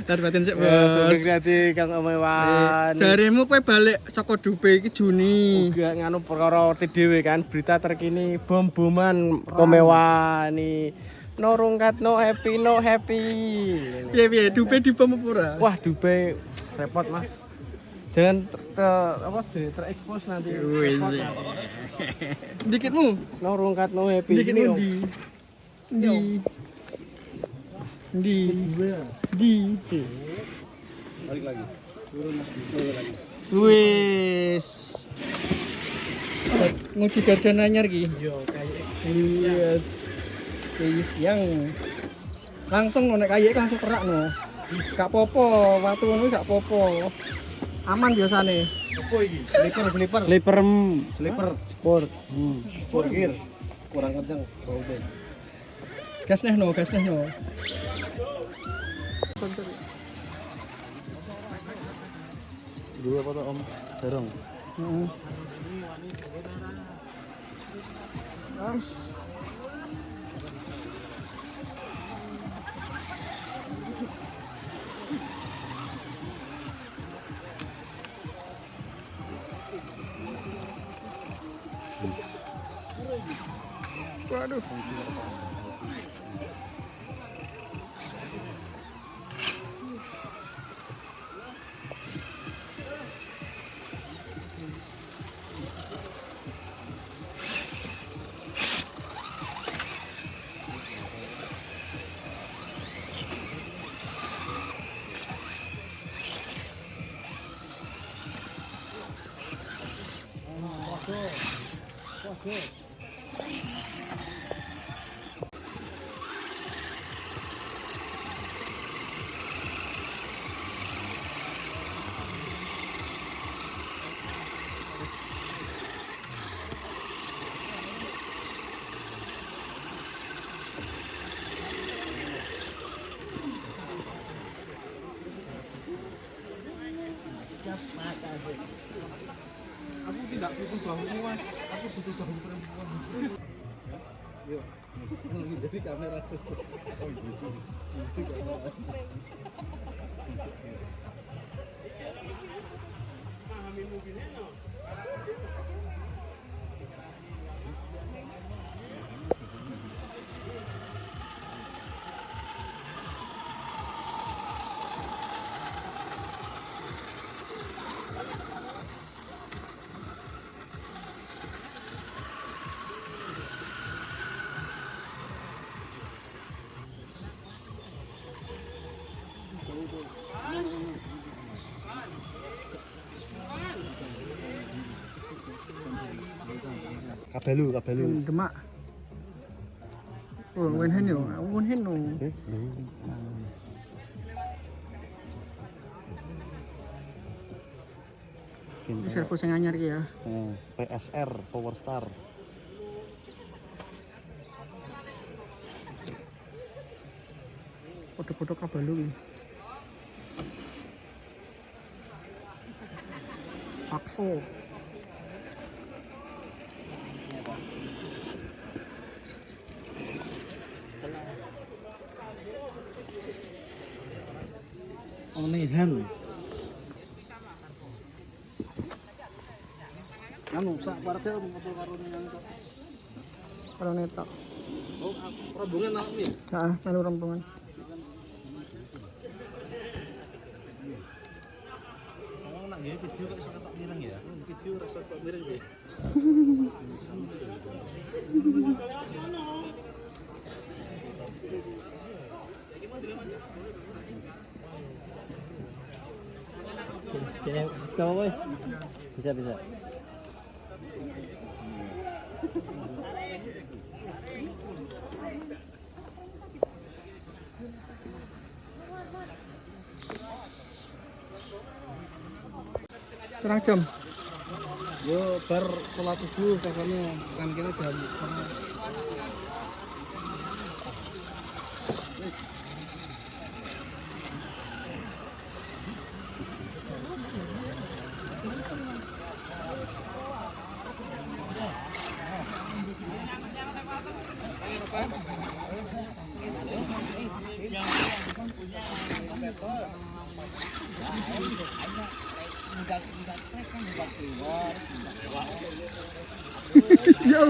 Batin sik bos. Berarti Kang Omewan. Jaremu kowe balik saka Dubai iki Juni. Juga nganu perkara dhewe kan berita terkini bom-boman Omewan nih. No rungkat no happy. Piye Dubai dibom apa ora? Wah, Dubai repot Mas. Jangan terekspos nanti. Dikitmu. No rungkat no happy. Dikitmu di. Balik lagi. Wis. Nguji badan anyar ki. Yo kayak. Yes. Yang langsung nek kayak langsung kerak no. Gak popo, waktu ngono gak popo. Aman biasane. Apa iki? Slipper. Slipper Sport. Sport gear. Kurang kencang. Gas neh no. Dua apa tuh Om? Serong. Guys. Waduh. Kabelu. Demak. Oh, wen hen yo, wen hen no. Ini servo sing anyar iki ya. PSR Power Star. Foto-foto Kabalu iki. Pakso. Onehan. Anu sak partai ngopo karo nang kok. Kalau netok. Oh, rombongan nak nih. Heeh, melu rombongan. Oh, nak nggih video kok iso ketok mireng ya. Video rasa ketok mireng nggih. Bisa. Kurang jam. Yo bar sholat subuh pokoknya kan kita jam. Ya.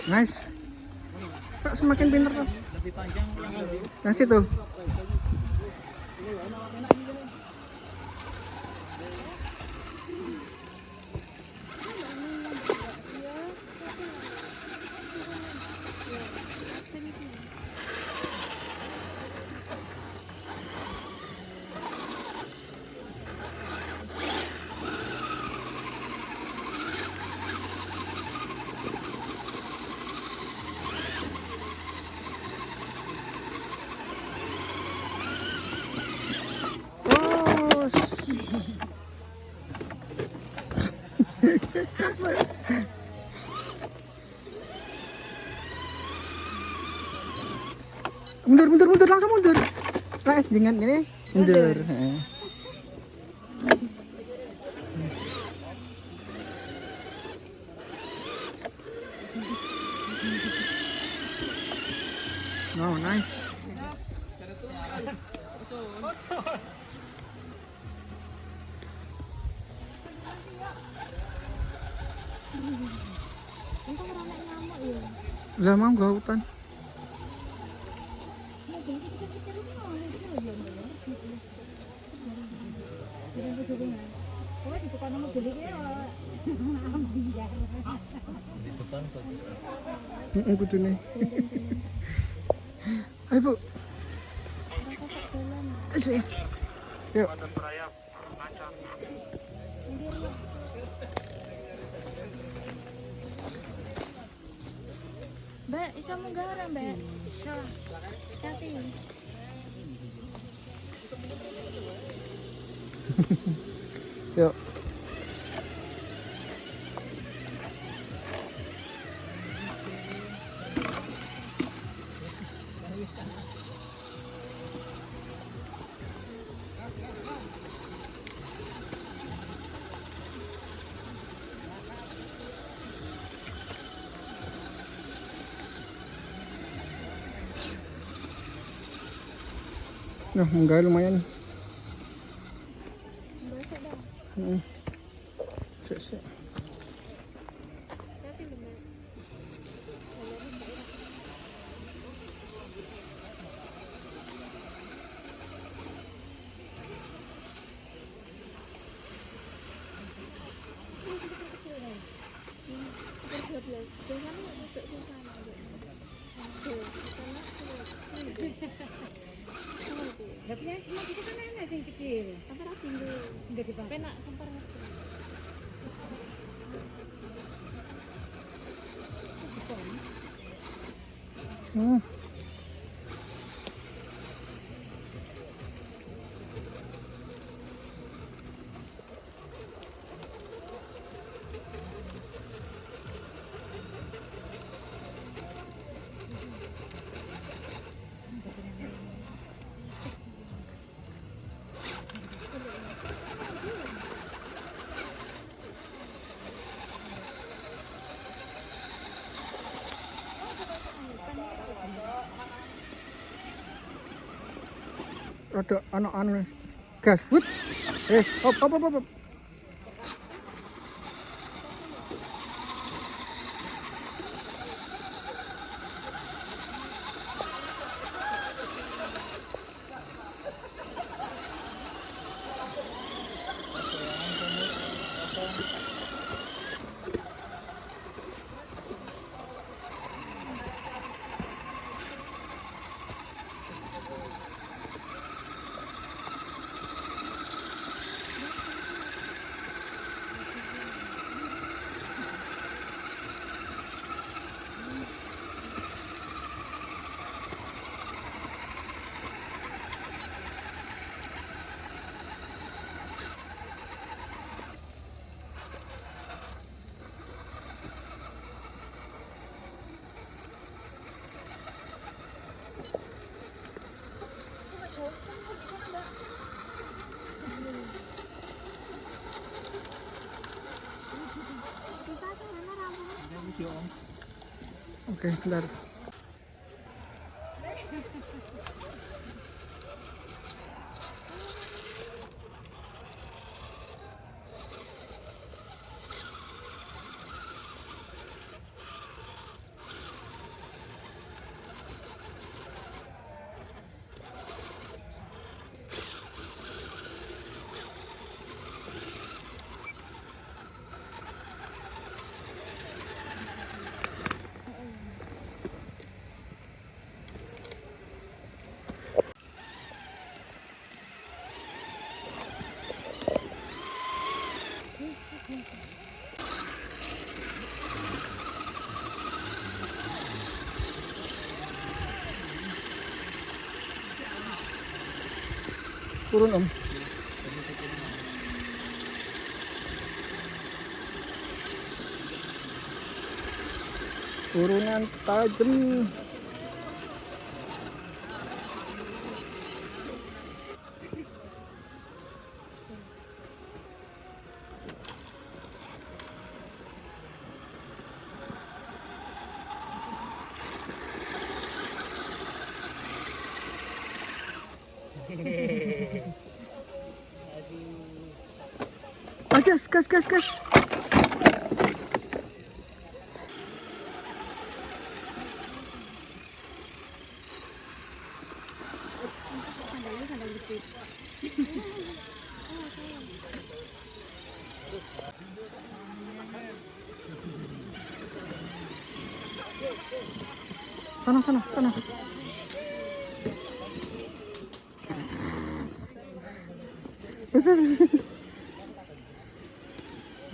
Nice. Kok semakin pinter tuh. Lebih panjang Nah situ. Mundur langsung mundur. Nice dengan ini mundur. Heeh. Oh, nice. Lah mau gak hutan? Kudune. Ayo Bu. Sih. Yuk. Mbak, iso munggah ora, Mbak? Iso. Tapi Yuk. Nah, munggah lumayan. Sik. Rada anu gas. Wut. Yes, hop. Oke, bentar. Turun Om. Turunan tajam. Oh, gas. Sana. Wes.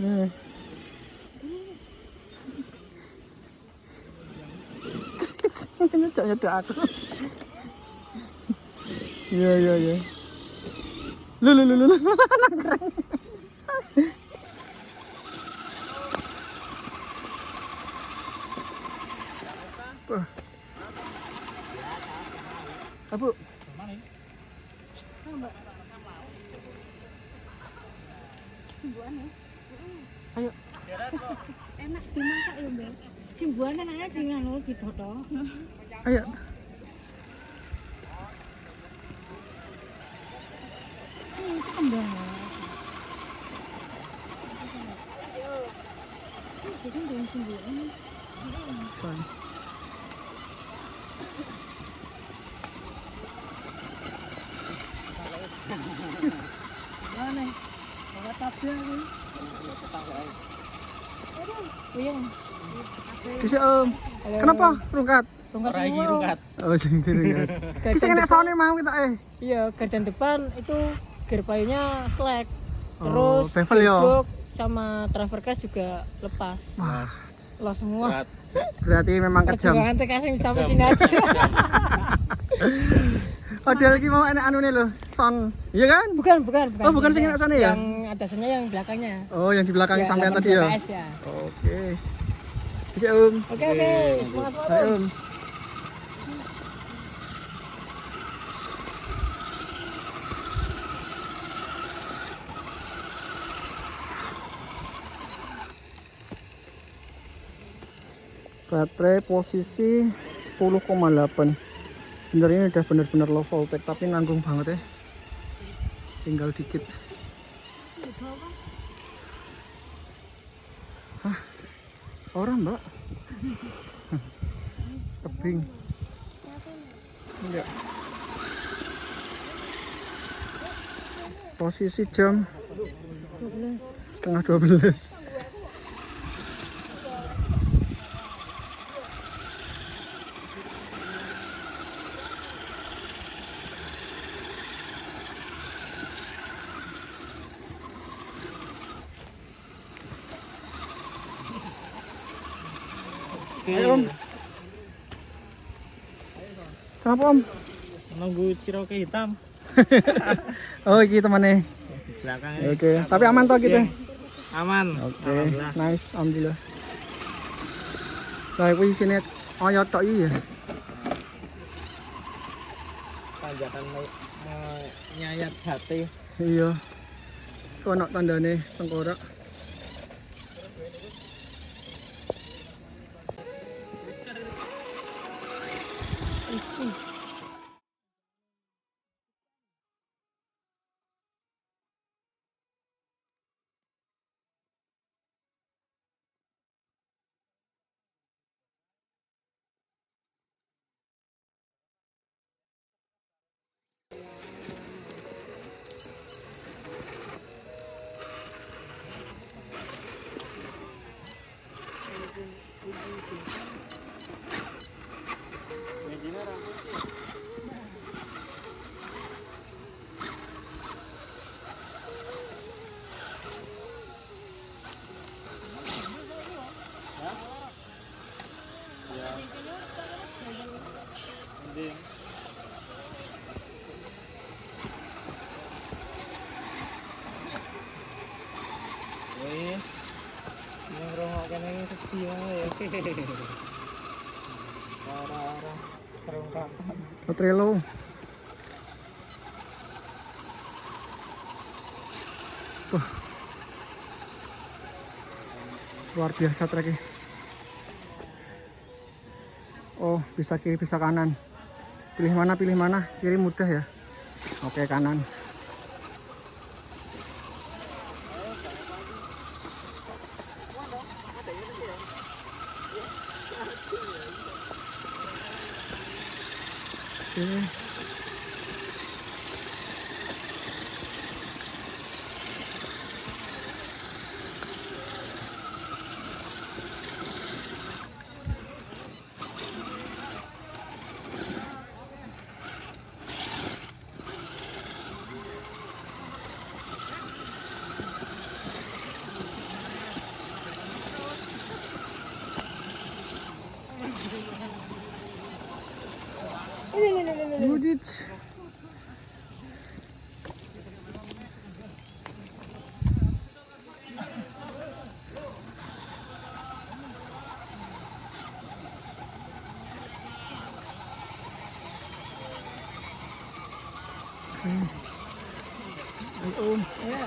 Nah. Nyedok aku. Iya. Lu. Abu. Ayo. Enak dimasak ya, Mbak. Simbuan enaknya di nganu dipotong. Ayo. Itu kembang. Jadi dengan simbuan. Fun. Mana? Bawa tabel ini. Uyang. Kisah Om. Kenapa rungkat? Lagi rungkat. Oh, sing rungkat. Kisah kena sound mau kita Iya, gardan depan itu gear payungnya slack. Oh, Terus bevel ya? gearbox sama driver case juga lepas. Wah, Los semua. berarti memang kejam. Perjuangan TKS sampai sini aja. Padahal lagi mau enak anu nih loh, sound. Iya kan? Bukan. Oh, bukan sing enak sound ya? Yang atasnya yang belakangnya. Oh, yang di belakang sampean tadi ya. TKS ya. Oke. Bisa Om. Oke. Semangat. Hai Om. Baterai posisi 10,8. Sebenarnya ini udah benar-benar low voltage tapi nanggung banget ya. Tinggal dikit. Hah? Orang Mbak? Tebing. Enggak. Posisi jam 11:30. Ayo Om. Kenapa Om? Nunggu Cherokee hitam Oh, iki temane. belakangnya. Oke, tapi aman toh kita. Aman. Oke, nice, alhamdulillah. Lah kuwi sini oyot tok iki ya. Tanjakan nyayat hati. Iya. Ono tandane tengkorak. Trelo. Wah. Luar biasa treknya. Oh, bisa kiri, bisa kanan. Pilih mana, pilih mana. Kiri mudah ya. Oke, kanan. Oke. Yudit. Om. Ya.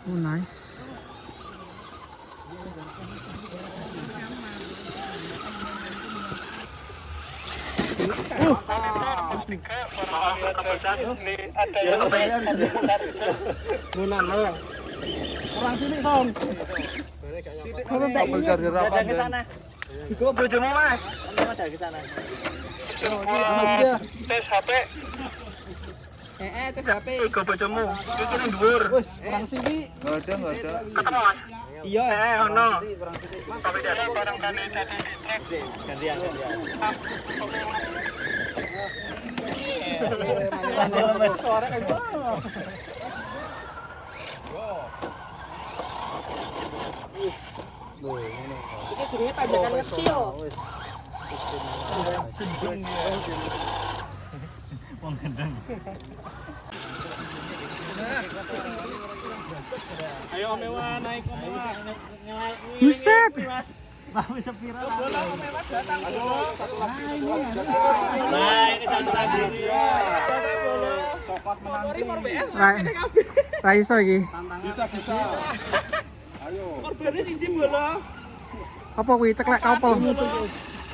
Oh, nice. Kurang sini, Son. Kabel charger apa? Ke sana. Iku bojomu, Mas. Ada ke sana. Tes HP. Tes HP. Iku bojomu. Iki nang dhuwur. Wis, kurang sini. Enggak ada. Iya, ono. Sampai jadi barang kane jadi gantian. Mas suara kan. Ini jenenge tanjakan kecil. Wong gendeng. Ayo mewah naik mewah. Buset. Mau sepira lah. Bola mewah datang. Satu lagi. Nah, ini satu lagi. Bola. Coklat menanti. Raiso iki. Bisa. Ayo. Korbane siji bola. Apa kuwi ceklek apa?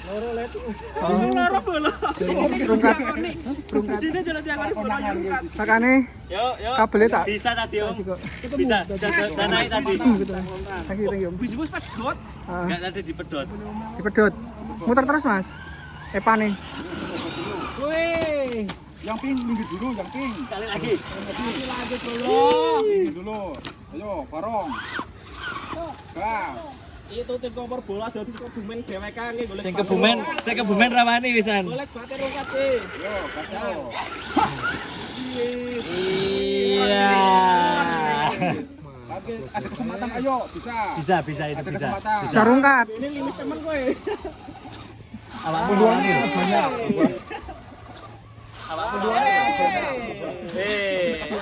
Loro let. Loro bola. Rungkat. Sini jalan tiangane bola rungkat. Makane Yo. kabelnya tak Bisa tadi, Om. Bisa. Danai tadi. Thank you. Bis pedot. Enggak tadi dipedot. Dipedot. Muter terus, Mas. Epane. Wih. Yang pink minggir dulu, yang pink. Sekali lagi. Lanjut dulu. Minggir dulu. Ayo, barong. Gas. Itu tim kompor bola dadi Kebumen dhewekan iki golek. Sing Kebumen rawani wisan. Golek bate rungkat e. Yo, gas. Iya. Tapi ada kesempatan, ayo, bisa. Bisa itu Ada bisa. kesempatan. Bisa rungkat. Ini limis temen kowe. Peluangnya banyak.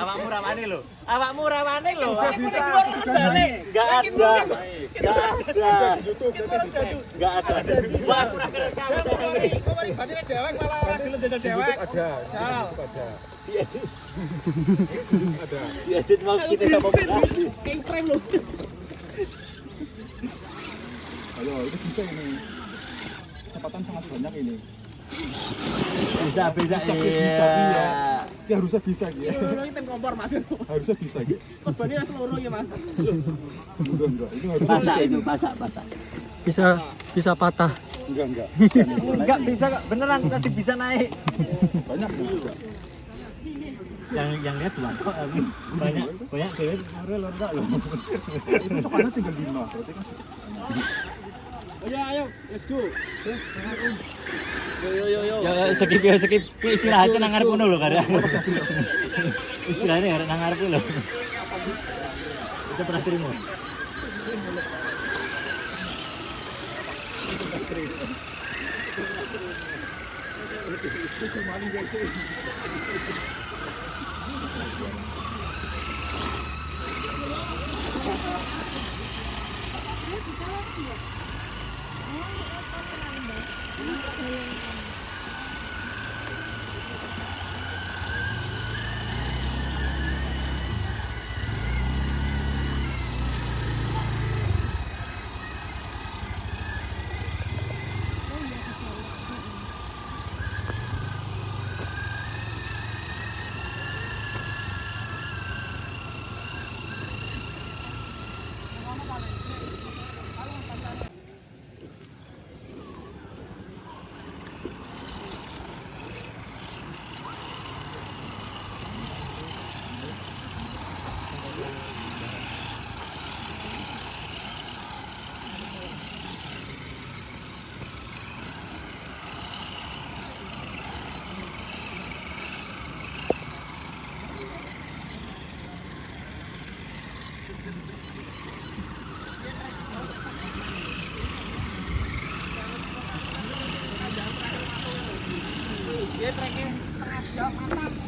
Awakmu ramane lho. Awakmu ramane lho. Enggak ada. Wah, diedit mau kita sama Ayo, itu bisa ini. Kesempatan sangat banyak ini. bisa Iya. Ya harusnya bisa ya. Ini tim kompor Mas. Harusnya bisa ya. Korbannya seluruh ya Mas. Enggak. Itu harus basah. Bisa patah. enggak. Enggak bisa kok, beneran tadi bisa naik. Banyak juga. Yang lihat dua kok banyak cewek lor loh. Itu cokannya tinggal 5. Berarti kan Ayo, let's go. Ya skip. Istirahatnya nang ngarep ngono lho karya. Istilahnya nang ngarep lho. Itu pernah terima.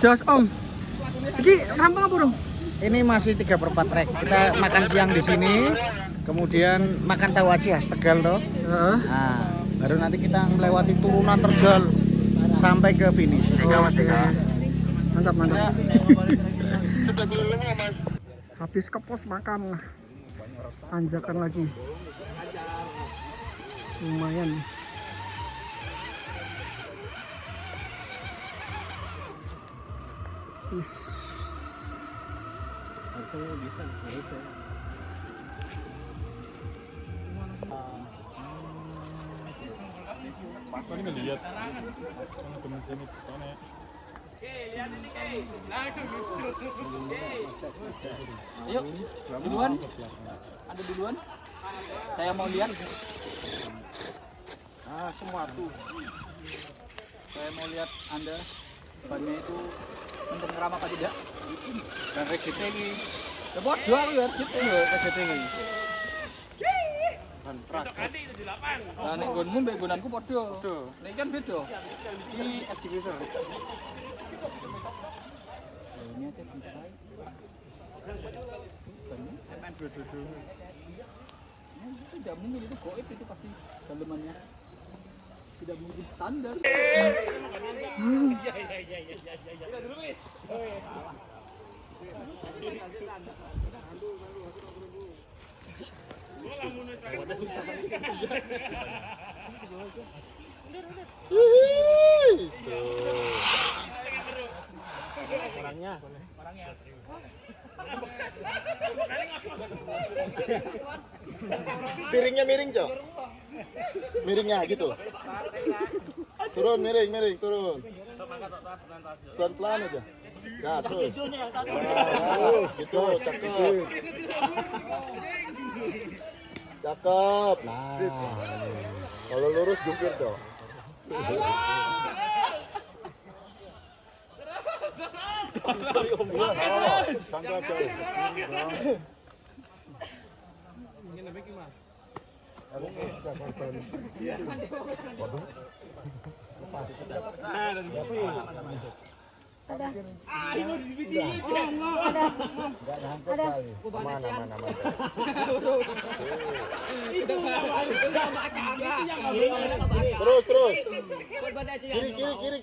Jos Om. Iki rampung apa, Bro? Ini masih 3/4 trek. Kita makan siang di sini, kemudian makan tahu aci khas Tegal toh. Heeh. Nah, baru nanti kita melewati turunan terjal sampai ke finish. Mantap. Habis ke pos makan. Tanjakan lagi. Lumayan. Ayo, duluan. Ada duluan. Saya mau lihat. Nah, semua tuh. Saya mau lihat Anda bannya itu mendengar apa tidak? Dan RGT ini. Coba dua aku ya, RGT ini. Kontrak. Nah, nek nggonmu mbek nggonanku padha. Nek kan beda. Di executor. Ini aja bisa. Tidak mungkin itu goib itu pasti dalemannya. Tidak mungkin standar. Steeringnya miring, Cok. Miringnya gitu. Turun, miring, turun. Pelan-pelan aja. Nah, terus. Gitu, cakep. Cakep. Nah. Kalau lurus jungkir, Cok. Santai, Cok. Terus.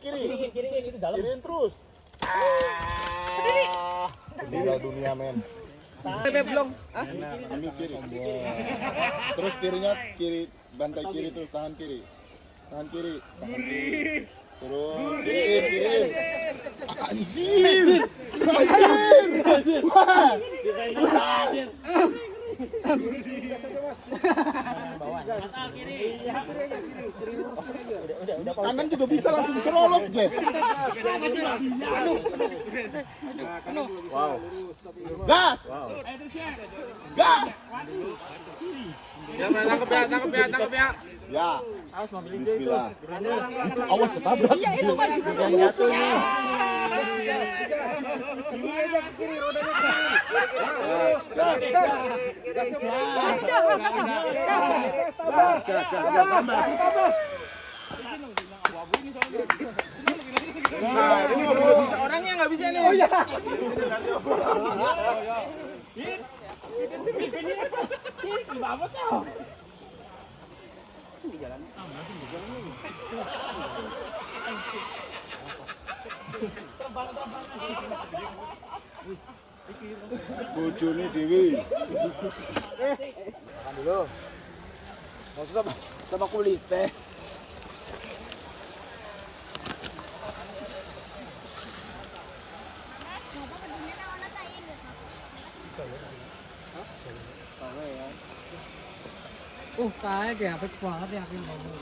Kiri. Kiriin terus. Meninggal dunia, men. Ini kiri. Terus tirinya kiri, bantai kiri terus, tahan kiri. Terus kiriin. Anjir. Wah. Kanan juga bisa langsung cerolok, Jet. Wow. Gas. Tangkap ya. Ya. Bismillah. Awas ketabrak. Yang jatuh nih. Nah, ini belum bisa, orangnya nggak bisa nih. Oh ya. Bojone Dewi. Makan dulu. Maksud sama kulit teh. Kayak kayak apik banget ya aku ngomong.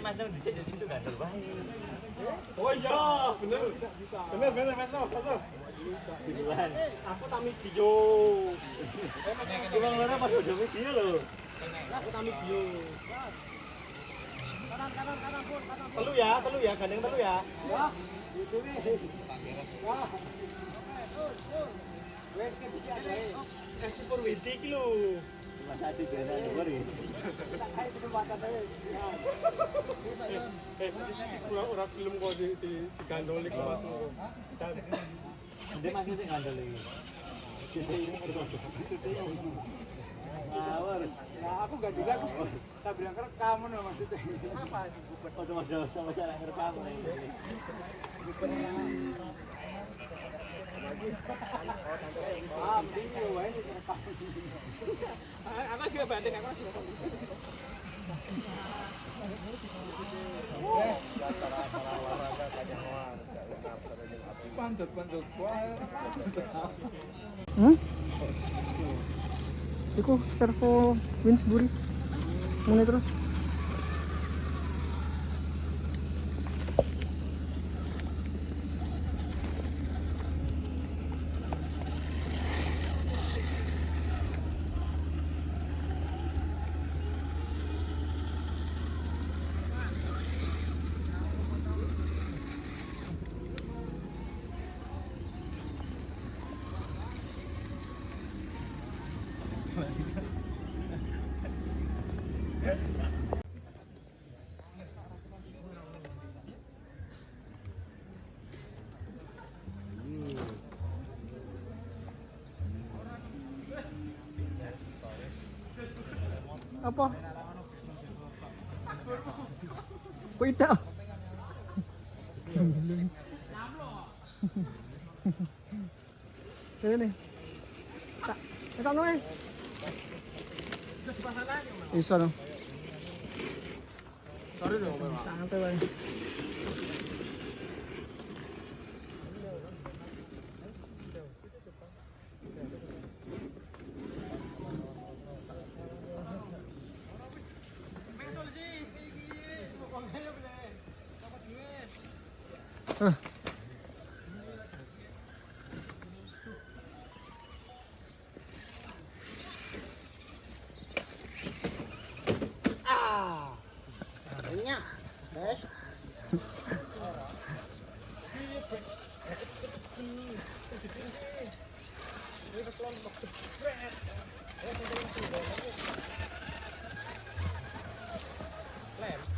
Mas di situ gandol baik. Oh iya, bener Mas No. Aku tami Dio. Bang Lora pas udah video loh. Aku tami Dio. Kanan. Telu ya, gandeng telu ya. Wah, itu nih. Wah. Wes ke bisa ae. Super Widi iki lho. Mas Adi benar nomor ini. Ayo kesempatan ae. Ora film kok digandoli kok Mas. Dia masih sih ngandel ini. Ngawur. Nah, aku gak juga, saya bilang rekaman loh maksudnya. Apa? Foto-foto sama saya ngerekam. Bingung wae sih rekam. Aku juga banting aku. Panjat. Iku servo Winsbury. Mulai terus. Apa? Pita. Ini. Tak. Kita nulis. Bisa dong. Sorry dong, Pak. Santai wae.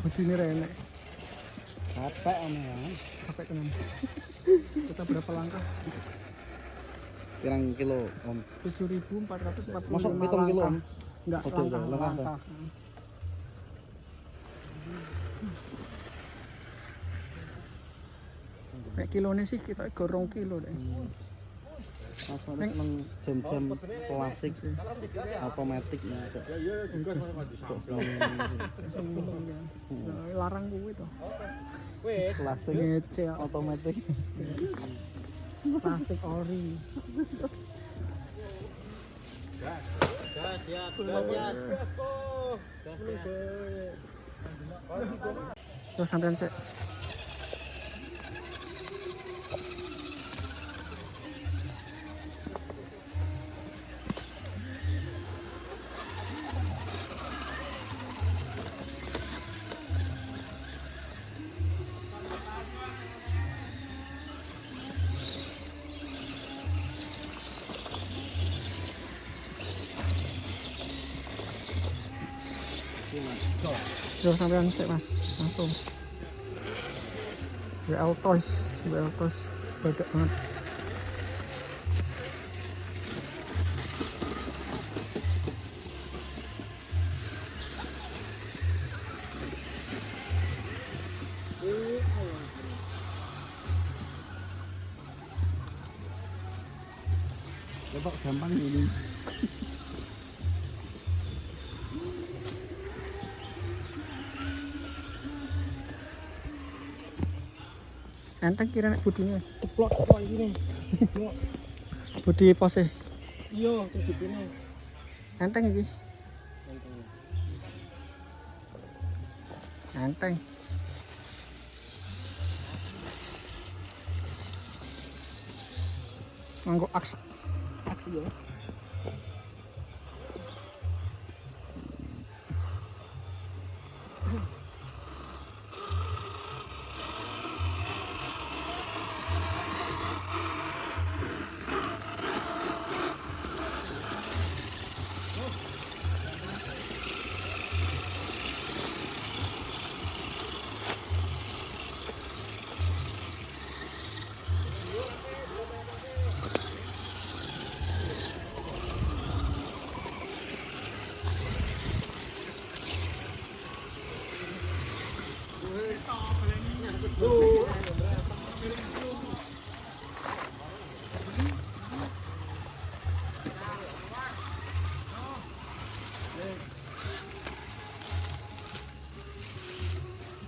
Begini Rene. Capek om ya. Sampai kenapa? Kita berapa langkah? Pirang kilo om? 7.445 Masuk 7 kilo om? Enggak, Betul, langkah. langkah. Kayak kilonya sih kita gorong kilo deh. Masalah seneng jam-jam klasik otomatis ya. Larang gue tuh. Klasik Ngece otomatis. klasik ori. Terus santai sih. Terus sampean sih mas, langsung. WL Toys badak banget. Coba gampang ini. Enteng kira nek budinya. Ceplok iki. Budi pose. Iya, terjepitnya. Enteng iki. Enteng. Nganggo aks. Aks yo.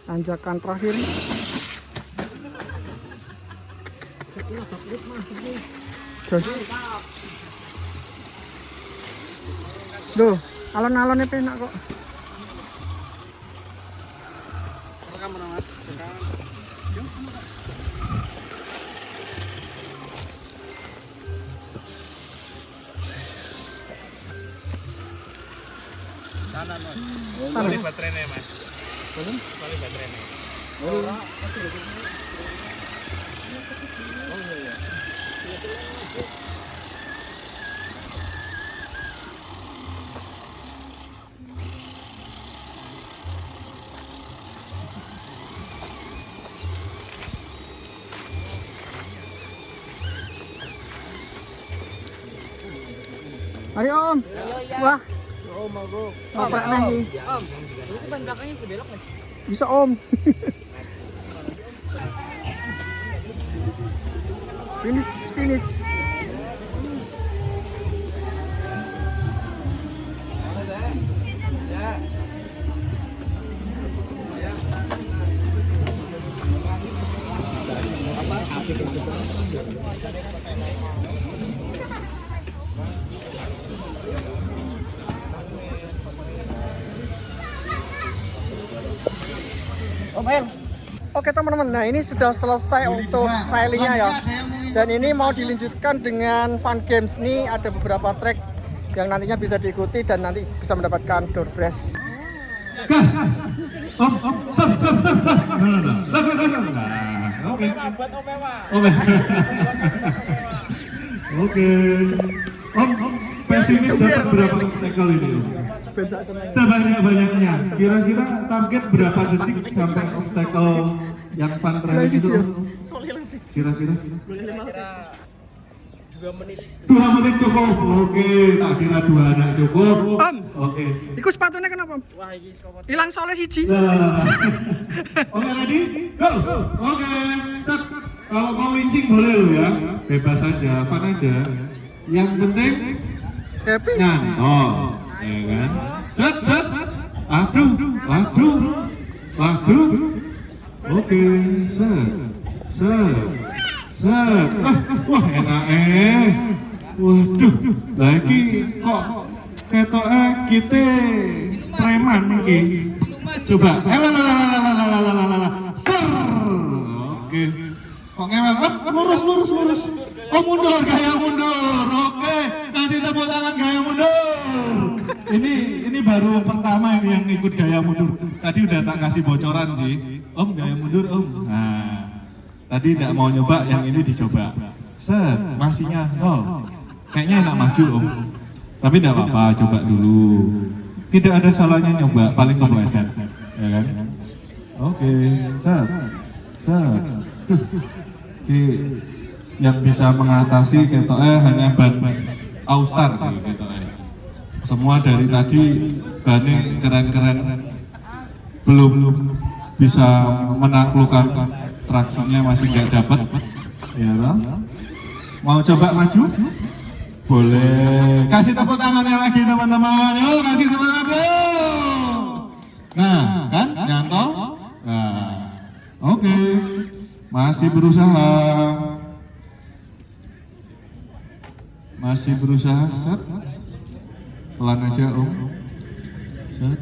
Tanjakan terakhir. Terus. Duh, alon-alonnya penak kok. Balik baterainya mas. Balik baterainya. Ayo Om. Wah. Apa nih? Bisa Om. Finish. Oke teman-teman, nah ini sudah selesai untuk trailingnya ya. Dan ini mau dilanjutkan dengan fun games. Ini ada beberapa track yang nantinya bisa diikuti dan nanti bisa mendapatkan door prize. Oke. Om pesimis dapat berapa obstacle ini Om? Sebanyak-banyaknya. Kira-kira target berapa detik sampai obstacle yang fun trail itu Om? Kira-kira? 2 menit cukup. Oke, tak kira 2 anak cukup. Om. Oke. Iku sepatunya kenapa? Wah, hilang soleh siji. Oke, ready? Go. Oke. Set. Kalau mau wincing boleh lo ya. Bebas aja, fun aja. Yang penting Happy. nyantol, ya kan? Set. Aduh. Oke, set. Wah enak waduh, lagi kok ketoknya kita preman nih. Coba, ser. Oke, kok ngewel? Lurus. Oh mundur, gaya mundur. Oke, kasih tepuk tangan gaya mundur. Ini baru pertama ini yang ikut gaya mundur. Tadi udah tak kasih bocoran sih. Om gaya mundur Om. Nah. Tadi tidak mau nyoba, yang ini dicoba. Set, masih nyantol. Kayaknya enak maju Om. Tapi tidak apa-apa, coba dulu. Tidak ada salahnya nyoba, paling kepleset. Ya kan? Oke, set. Oke, yang bisa mengatasi ketoknya hanya ban Austar ketoknya. Semua dari tadi bannya keren-keren. Belum bisa menaklukkan traksinya, masih nggak dapat, ya kan? Mau coba maju? Boleh. Kasih tepuk tangannya lagi teman-teman. Yuk kasih semangat yuk. Nah, kan nyantol. Nah, oke. Masih berusaha. Set. Pelan aja Om. Set.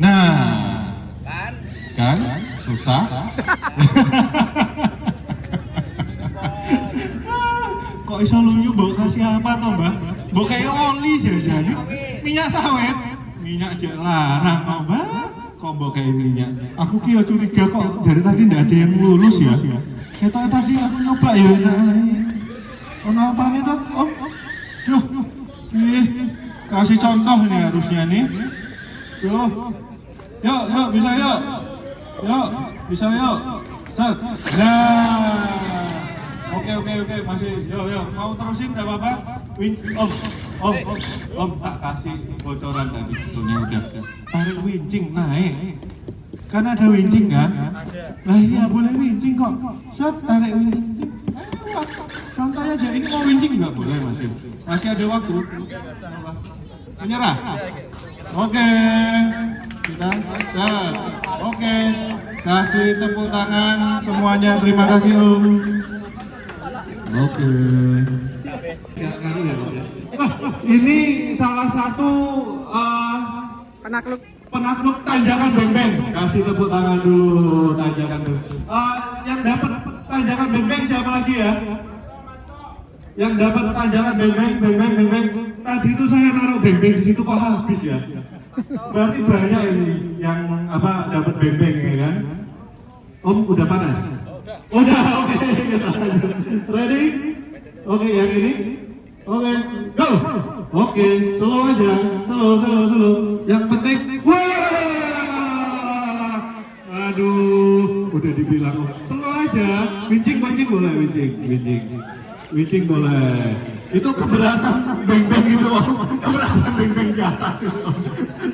Nah. Kan susah. Kok iso lunyu mbok kasih apa toh Mbak? Mbok kayak oli jajane minyak sawit, minyak jek larang kok Mbak. Kok mbok kayak minyak? Aku ki yo curiga kok dari tadi ndak ada yang lulus ya. Ketok tadi aku nyoba ya. Ono apa nih toh Om? Duh. Kasih contoh nih harusnya nih. Yuk, bisa yuk. Bisa yuk. Set. Nah. Oke, masih. Yuk. Mau terusin enggak apa-apa? Om, tak kasih bocoran tadi sebetulnya udah. Tarik wincing naik. Kan ada wincing kan? Nah iya boleh wincing kok. Set, tarik wincing. Santai aja. Ini mau wincing juga boleh masih. Masih ada waktu. Menyerah. Oke. Kita set. Oke. Kasih tepuk tangan semuanya. Terima kasih Om. Oke. Ini salah satu penakluk tanjakan beng-beng. Kasih tepuk tangan dulu tanjakan beng-beng. Yang dapat tanjakan beng-beng siapa lagi ya? Yang dapat tanjakan beng-beng. Tadi itu saya naruh beng-beng di situ kok habis ya. Berarti banyak ini yang dapat beng-beng ya kan? Om udah panas? Udah, oke. Ready? Oke, yang ini. Oke, go. Oke, slow aja. Slow. Yang penting, aduh, udah dibilang slow aja. Wincing boleh, wincing boleh. Itu keberatan beng-beng itu, keberatan beng-beng di atas itu.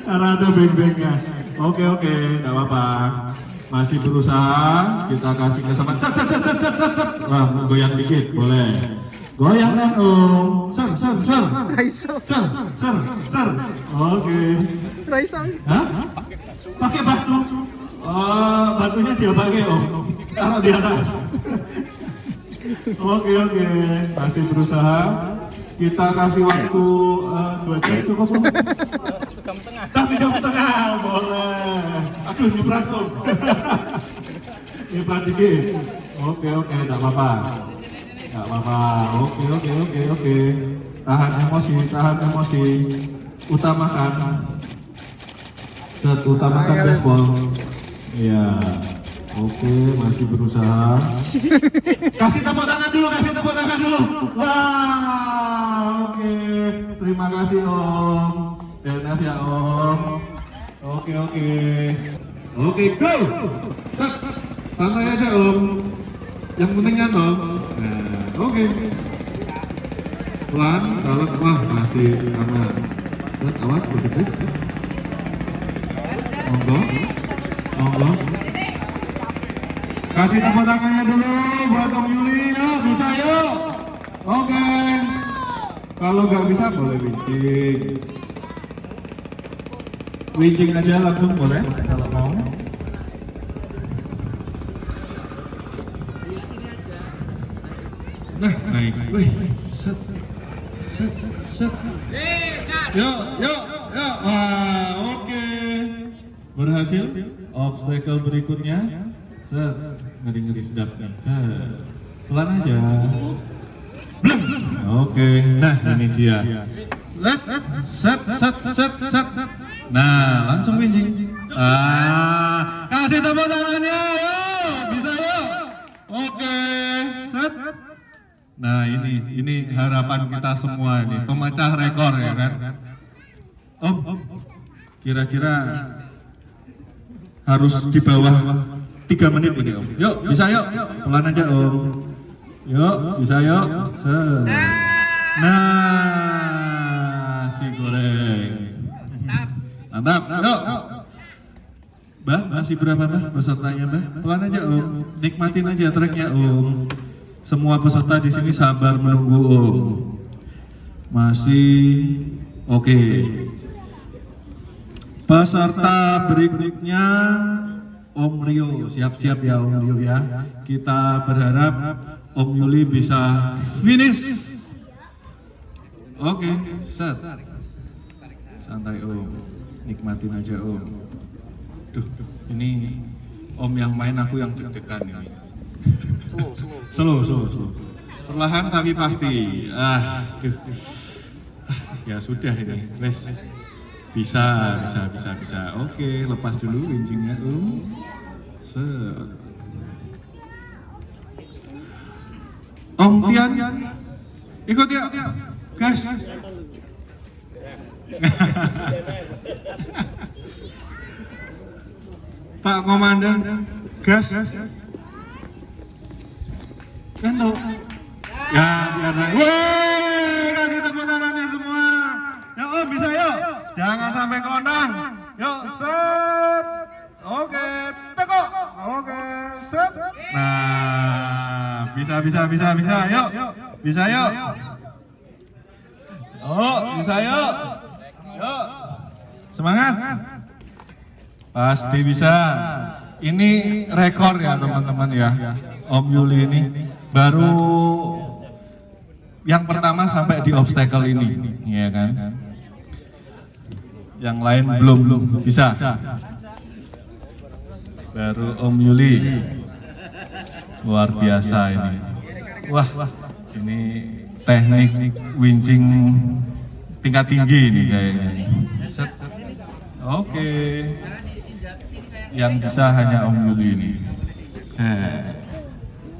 Karena ada beng-bengnya. Oke, nggak apa-apa. Masih berusaha, kita kasih kesempatan. Set. Wah, goyang dikit, boleh. Goyang kan Om. Ser. Oke. Hah? Pakai batu. Batunya dia pakai Om. Taruh di atas. Oke. Masih berusaha. Kita kasih waktu 2 jam cukup Om. 1 jam setengah boleh. Aduh nyiprat Om. Nyiprat dikit. Oke, enggak apa-apa. Oke. Tahan emosi. Utamakan gaspol. Iya. Oke, masih berusaha. Kasih tepuk tangan dulu, kasih tepuk tangan dulu. Wah, oke. Terima kasih Om. Dennis ya Om. Oke. Oke, go. Set. Santai aja Om. Yang penting kan Om. Nah, oke. Pelan, kalau wah masih aman. Set, awas begitu. Monggo. Kasih tepuk tangannya dulu buat Om Yuli, yuk bisa yuk. Oke. Kalau nggak bisa boleh wincing. Wincing aja langsung boleh kalau mau. Nah, naik. Wih, set. Yuk. Oke. Berhasil. Obstacle berikutnya. Set. Ngeri sedap nih. Set. Pelan aja. Belum. Oke. Nah, ini dia. Set. Nah, langsung wincing. Kasih tepuk tangannya. Yuk, bisa yuk. Oke. Set. Nah, ini harapan kita semua ini, pemecah rekor ya kan. Om, kira-kira harus di bawah 3 menit ini Om. Yuk, bisa yuk. Pelan aja Om. Yuk, bisa yuk. Nah, si goreng. Mantap. Yuk. Mbah, masih berapa Mbah pesertanya Mbah? Pelan aja Om. Nikmatin aja treknya Om. Semua peserta di sini sabar menunggu Om. Masih oke. Peserta berikutnya Om Rio, siap-siap ya Om Rio ya. Kita berharap Om Yuli bisa finish. Oke, set. Santai Om, nikmatin aja Om. Duh, ini Om yang main, aku yang deg-degan ini. Slow. Perlahan tapi pasti. Duh. Ya sudah ini, wes. Bisa. Oke, lepas dulu wincingnya Om Tian, ikut ya, gas. Pak Komandan, gas. Kan ya biar naik. Wih, kasih tepuk tangannya semua. Ya Om, bisa yuk. Jangan sampai kondang. Yuk, set. Oke, tekuk. Oke, set. Nah, bisa. Yuk, bisa yuk. Oh, bisa yuk. Yuk, semangat. Pasti bisa. Ini rekor ya teman-teman ya. Om Yuli ini baru yang pertama sampai di obstacle ini, ya kan? Yang lain belum bisa. Baru Om Yuli, luar biasa ini. Wah, ini teknik wincing tingkat tinggi ini kayaknya. Set. Oke. Yang bisa hanya Om Yuli ini. Set.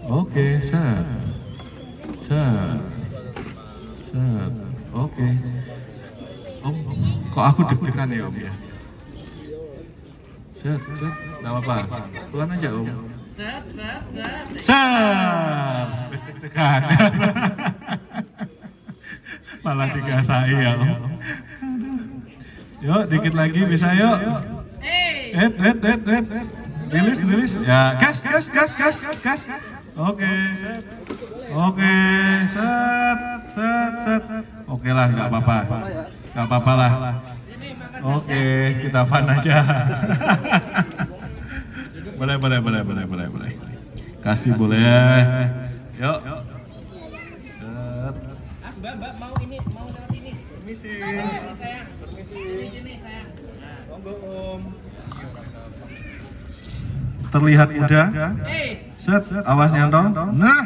Oke, set. Oke. Om, kok aku deg-degan ya Om ya? Set. Nggak apa-apa. Pelan aja Om. Set. Deg-degan. Malah digasai ya Om. Yuk, dikit lagi bisa yuk. Rilis. Ya, gas. Oke, set. Oke lah, nggak apa-apa lah. Oke, kita fun aja. boleh. Kasih boleh. Yuk. Mbak mau lewat ini. Permisi. Sayang. Di sini sayang. Monggo Om. Terlihat mudah. Set, awas nyantol. Nah,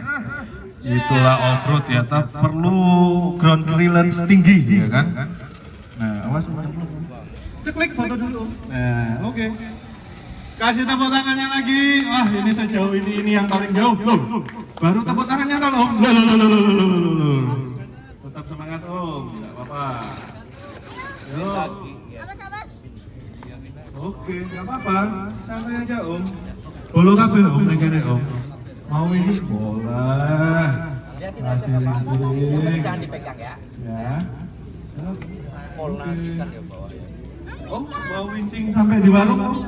itulah off-road ya, perlu ground clearance tinggi ya kan? Nah, awas nyantol. Ceklik foto dulu. Nah, oke. Kasih tepuk tangannya lagi. Wah, ini sejauh ini yang paling jauh. Loh, baru tepuk tangannya dong, Om. Loh. Tetap semangat, Om. Tidak apa-apa. Yuk. Oke, nggak apa-apa. Santai aja, Om. Bolo kabeh, Om, nekene, Om. Mau ini bola. Kasih rincing. Jangan dipegang ya. Ya. Polna bisa dia bawa. Om, mau wincing sampai di warung, Om?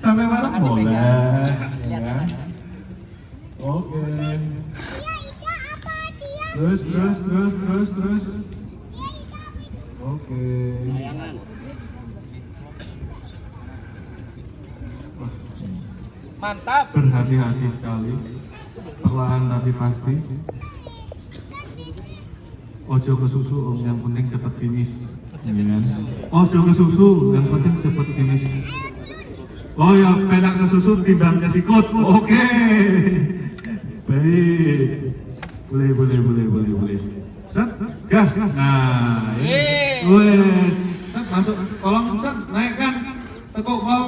Sampai warung boleh. Ya. Oke. Terus. Oke. Mantap. Berhati-hati sekali. Perlahan tapi pasti. Ojo ke susu, Om, yang penting cepat finish. Ya. Ojo ke susu, yang penting cepat finish. Oh ya, penak ke susu, timbang ke sikut. Oke. Baik. Boleh. Set, gas. Nah, ini. Wes. Set, masuk. Tolong, set, naikkan. Tekuk kol.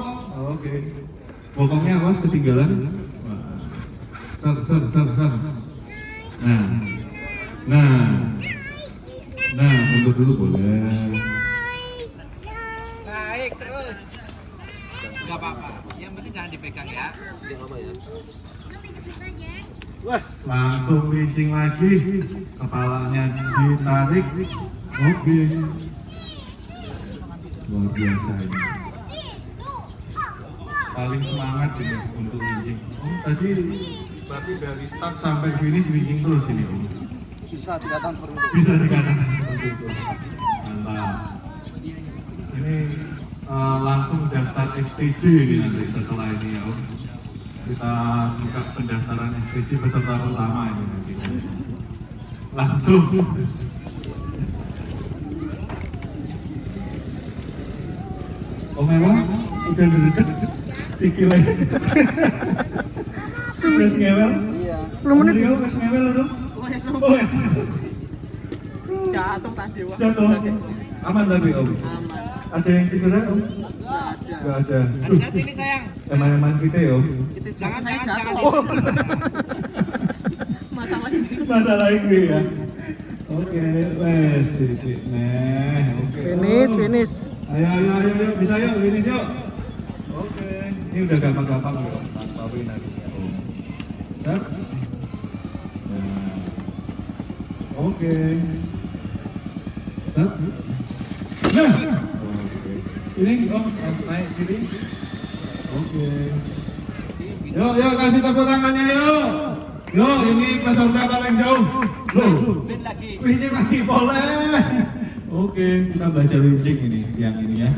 Oke. Bokongnya awas ketinggalan. Set. Nah, mundur dulu boleh. Naik terus. Enggak apa-apa. Yang penting jangan dipegang ya. Langsung rincing lagi. Kepalanya ditarik. Oke. Luar biasa ini. Paling semangat ini untuk rincing. Tadi berarti dari start sampai finish rincing terus ini. Bisa dikatakan seperti itu. Bisa dikatakan seperti itu. Mantap. Ini langsung daftar XTJ ini nanti setelah ini ya, Om. Kita buka pendaftaran XTJ peserta pertama ini nanti. Langsung. Om Ewa, udah deket sikilnya. Wes ngewel. Iya. 10 menit. Wes ngewel dong. Jatuh tadi, Wak. Jatuh. Aman tapi, Om. Ada yang cedera, Om? Gak ada. Ada sini sayang. Teman-teman kita ya, Om. Jangan. Masalah ini ya. Oke, wes sedikit nih. Oke. Finish. Ayo, bisa yuk, finish yuk. Oke, ini udah gampang-gampang yuk. Tanpa nanti. Set. Nah. Oke. Set. Nah. Oke. Ini Om naik gini. Oke. Yuk, kasih tepuk tangannya yuk. Yuk, ini peserta paling jauh. Loh, wincing lagi boleh. Oke, kita belajar wincing ini siang ini ya.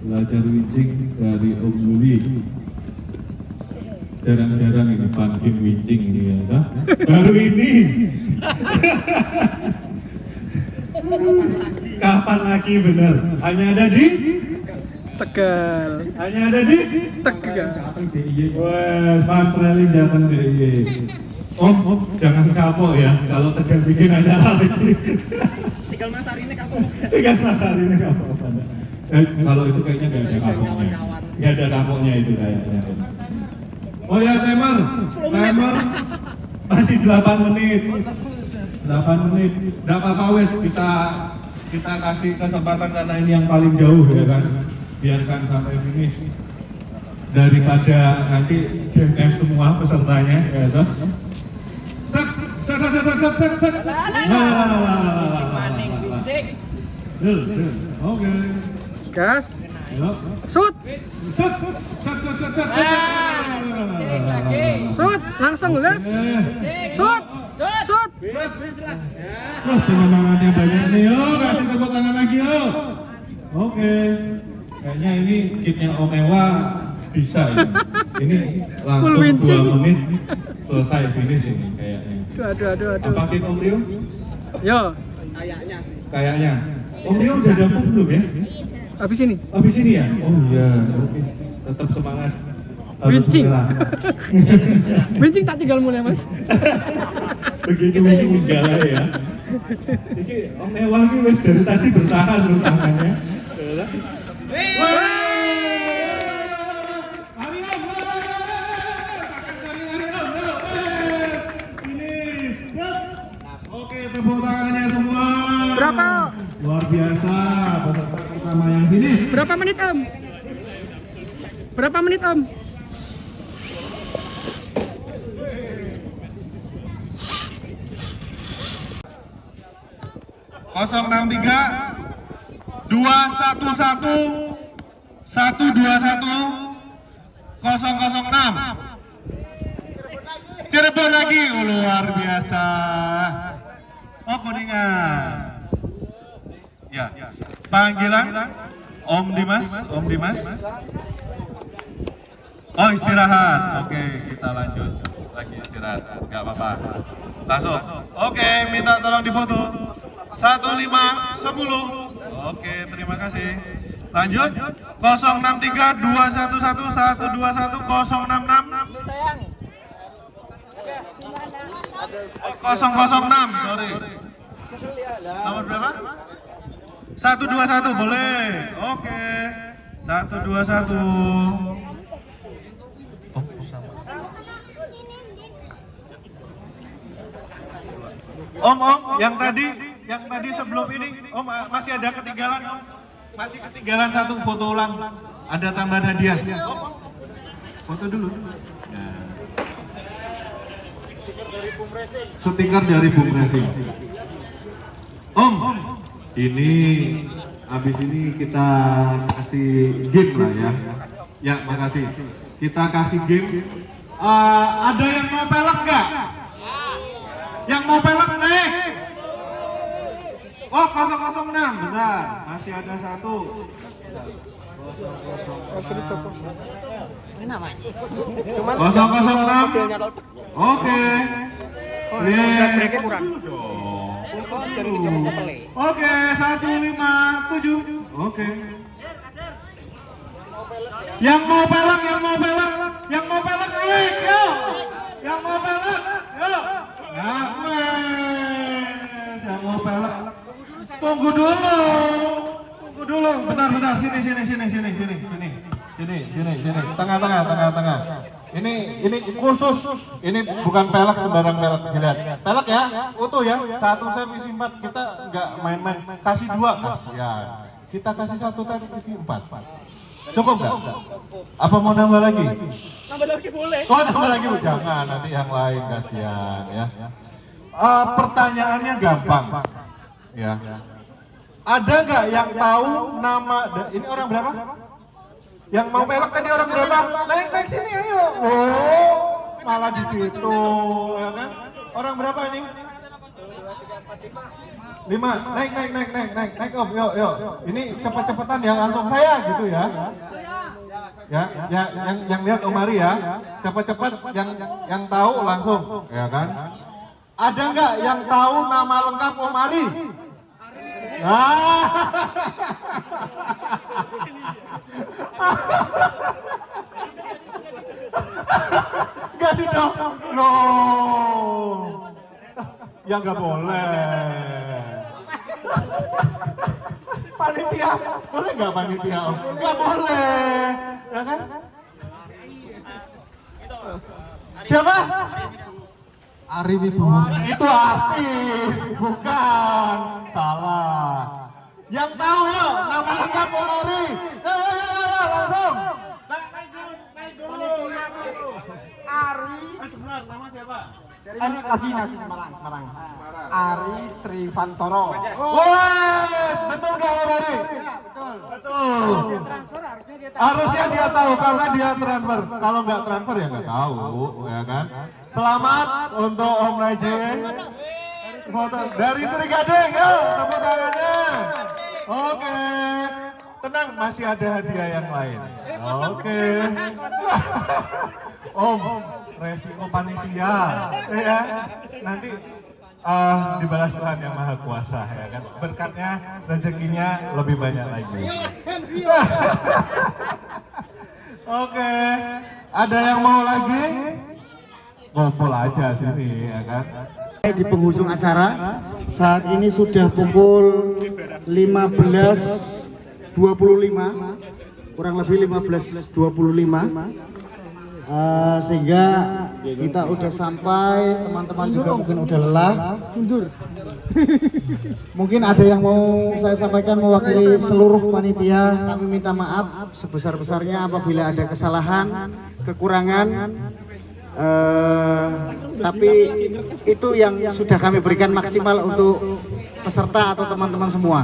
Belajar wincing dari Om Yuli. Jarang-jarang ini fun game wincing ini ya, kan? Baru ini. Kapan lagi bener? Hanya ada di Tegal. Hanya ada di Tegal. wes fun trailing Jateng DIY. Om, jangan kapok ya kalau Tegal bikin acara lagi. Tinggal Mas Ari ini kapok. Kalau itu kayaknya nggak ada kapoknya. Nggak ada kapoknya itu kayaknya. Oh ya, timer masih 8 menit. 8 menit. Nggak apa-apa wes, kita kasih kesempatan karena ini yang paling jauh ya kan. Biarkan sampai finish. Daripada nanti DNF semua pesertanya ya toh. Set. Oke. Gas. Yuk. Set. Set. Shoot, langsung les. Shoot. Wah, semangatnya banyak nih. Yuk, kasih tepuk tangan lagi yuk. Oke. Kayaknya ini kitnya Om Ewa bisa ini. Ini langsung 2 menit selesai finish ini kayaknya. Aduh. Apa kit Om Rio? Yo, Kayaknya sih. Kayaknya. Om Rio udah daftar belum ya? habis ini. Habis ini ya? Oh iya, oke. Tetap semangat. Wincing. Wincing tak tinggal mulai, Mas. Begitu wincing enggak lah ya. Ini Om Ewa ini wes dari tadi bertahan loh tangannya. Wah! tepuk tangannya semua. Berapa? Luar biasa, peserta pertama yang finish. Berapa menit Om? Berapa menit Om? Kosong 63 211 121 006. Cirebon lagi, oh, luar biasa. Oh, Kuningan. Ya, panggilan Om Dimas, Om Dimas. Oh, istirahat. Oke, kita lanjut. Lagi istirahat, nggak apa-apa. Langsung. Oke, minta tolong difoto. 1510. Oke, terima kasih. Lanjut. 063 211 121 066. 006, sorry. Nomor berapa? 121 boleh. Oke. 121. Oh, sama. Om, yang tadi sebelum ini, Om masih ada ketinggalan, Om. Masih ketinggalan satu foto ulang. Ada tambahan hadiah. Om, foto dulu. Nah. Stiker dari Bung Racing. Om, ini habis ini kita kasih game lah ya. Ya, makasih. Kita kasih game. Ada yang mau pelek nggak? Yang mau pelek naik. Oh, 006, benar. Masih ada satu. 006. Oke. Oke, 157. Oke. Yang mau pelek naik, yuk. Yang mau pelek, yuk. Nah, yang mau pelek. Tunggu dulu. Bentar. Sini. Tengah. Ini khusus. Ini bukan pelek sembarang pelek. Dilihat. Pelek ya, utuh ya. Satu set isi 4. Kita nggak main-main. Kasih 2, kasihan. Kita kasih 1 set isi 4. Cukup nggak? Apa mau nambah lagi? Nambah lagi boleh. Oh, nambah lagi, jangan. Nanti yang lain kasihan ya. Pertanyaannya gampang. Ya. Ada nggak yang tahu nama? Ini orang berapa? Yang mau pelek tadi orang berapa? Naik sini, ayo. Oh, malah di situ, ya kan? Orang berapa ini? 5. Naik Om, yuk. Ini cepet-cepetan ya, langsung saya gitu ya. Ya, yang lihat Om Ari ya. Cepet-cepet yang tahu langsung, ya kan? Ada nggak yang tahu nama lengkap Om Ari? Kasih dong. No. Ya nggak boleh. Panitia, boleh nggak panitia? Nggak boleh, ya kan? Siapa? Ari Wibowo. Itu artis, bukan. Salah. Yang tahu ya nama lengkap Om Ari. Langsung. Naik dulu. Ari. Nama siapa? Nasi Semarang. Ari Trivantoro. Betul nggak Om Ari? Betul. Harusnya dia tahu karena dia transfer. Kalau nggak transfer ya nggak tahu, ya kan? Selamat untuk Om Rajin. Foto dari Sri Gading, yuk tepuk tangannya. Oke, tenang, masih ada hadiah yang lain. Oke. Om, resiko panitia, ya. Nanti dibalas Tuhan yang Maha Kuasa, ya kan. Berkatnya, rezekinya lebih banyak lagi. Oke, ada yang mau lagi? Ngumpul aja sini, ya kan. Di penghujung acara, saat ini sudah pukul 15.25, kurang lebih 15.25, sehingga kita udah sampai, teman-teman juga mungkin udah lelah. Mungkin ada yang mau saya sampaikan mewakili seluruh panitia. Kami minta maaf sebesar-besarnya apabila ada kesalahan, kekurangan. Tapi itu yang sudah kami berikan maksimal untuk peserta atau teman-teman semua.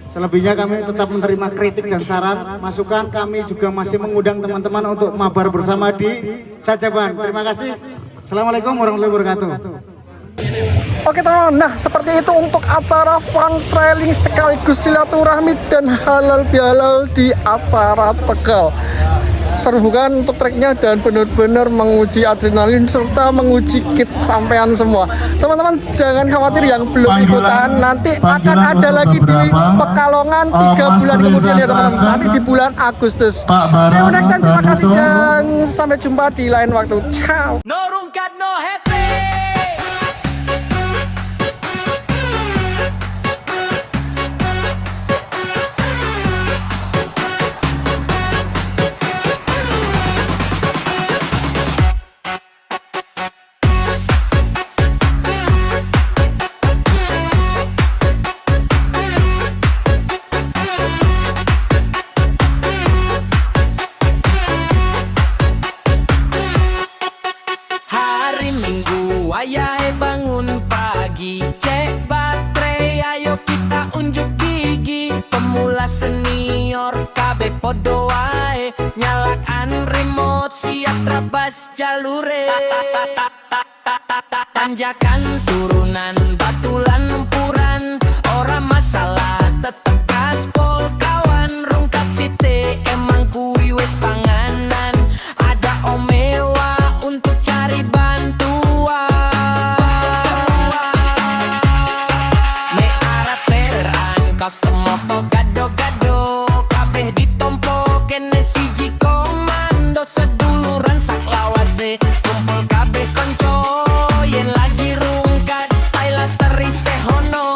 Selebihnya kami tetap menerima kritik dan saran, masukan. Kami juga masih mengundang teman-teman untuk mabar bersama di Cajaban. Terima kasih. Assalamualaikum warahmatullahi wabarakatuh. Oke teman-teman, nah seperti itu untuk acara fun trailing sekaligus silaturahmi dan halal bihalal di acara Tegal. Seru bukan untuk treknya dan benar-benar menguji adrenalin serta menguji kit sampean semua. Teman-teman jangan khawatir yang belum ikutan, nanti akan ada lagi di Pekalongan 3 bulan kemudian ya teman-teman, nanti di bulan Agustus. See you next time, terima kasih dan sampai jumpa di lain waktu. Ciao. No rungkat, no happy. Ayahe bangun pagi, cek baterai, ayo kita unjuk gigi. Pemula senior, kabeh podo wae, nyalakan remote, siap terabas jalure. Tanjakan, turunan, batulan, empuran, ora masalah, tetep gaspol kawan. Rungkat site, emang kui wes panganan, ada omewa untuk cari bantuan. Custom moto gado-gado, kabeh ditompo kene siji komando. Seduluran sak lawase, kumpul kabeh konco, yen lagi rungkat pilot terise hono.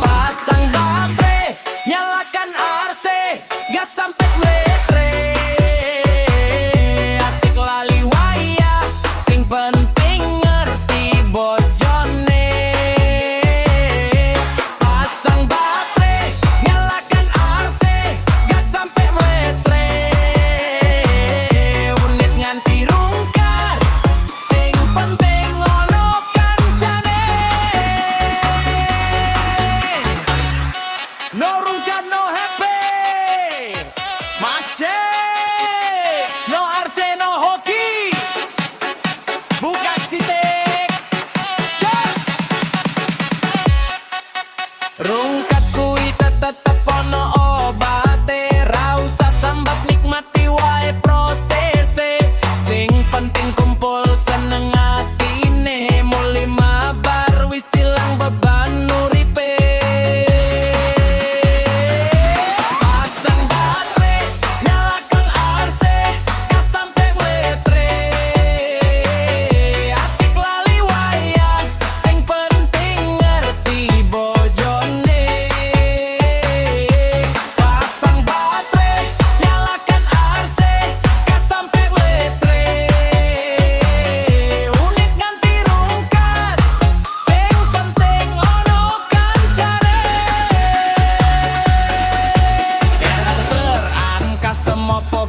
Pasang baterai, nyalakan RC, gas sampai metre. Asik lali waya, sing penting ngerti bojone. No rungkat, no happy. Masih no arse, no hoki. Buka sitek. Cheers. Rungkat kui tetep ono obate, ra usah sambat nikmati wae prosese. Sing penting kumpul seneng atine, muli mabar wis ilang beban uripe.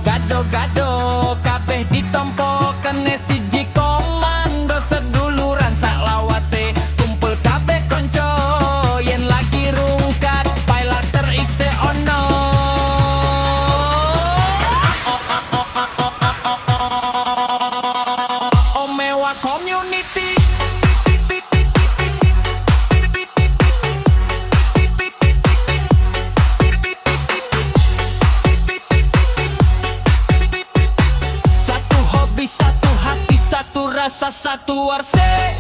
Gado-gado, kabeh ditompo kene siji komando. Seduluran sak lawase, kumpul kabeh konco, yen lagi rungkat pilot terise ono. Omewa community. Satu hati, satu rasa, satu arse.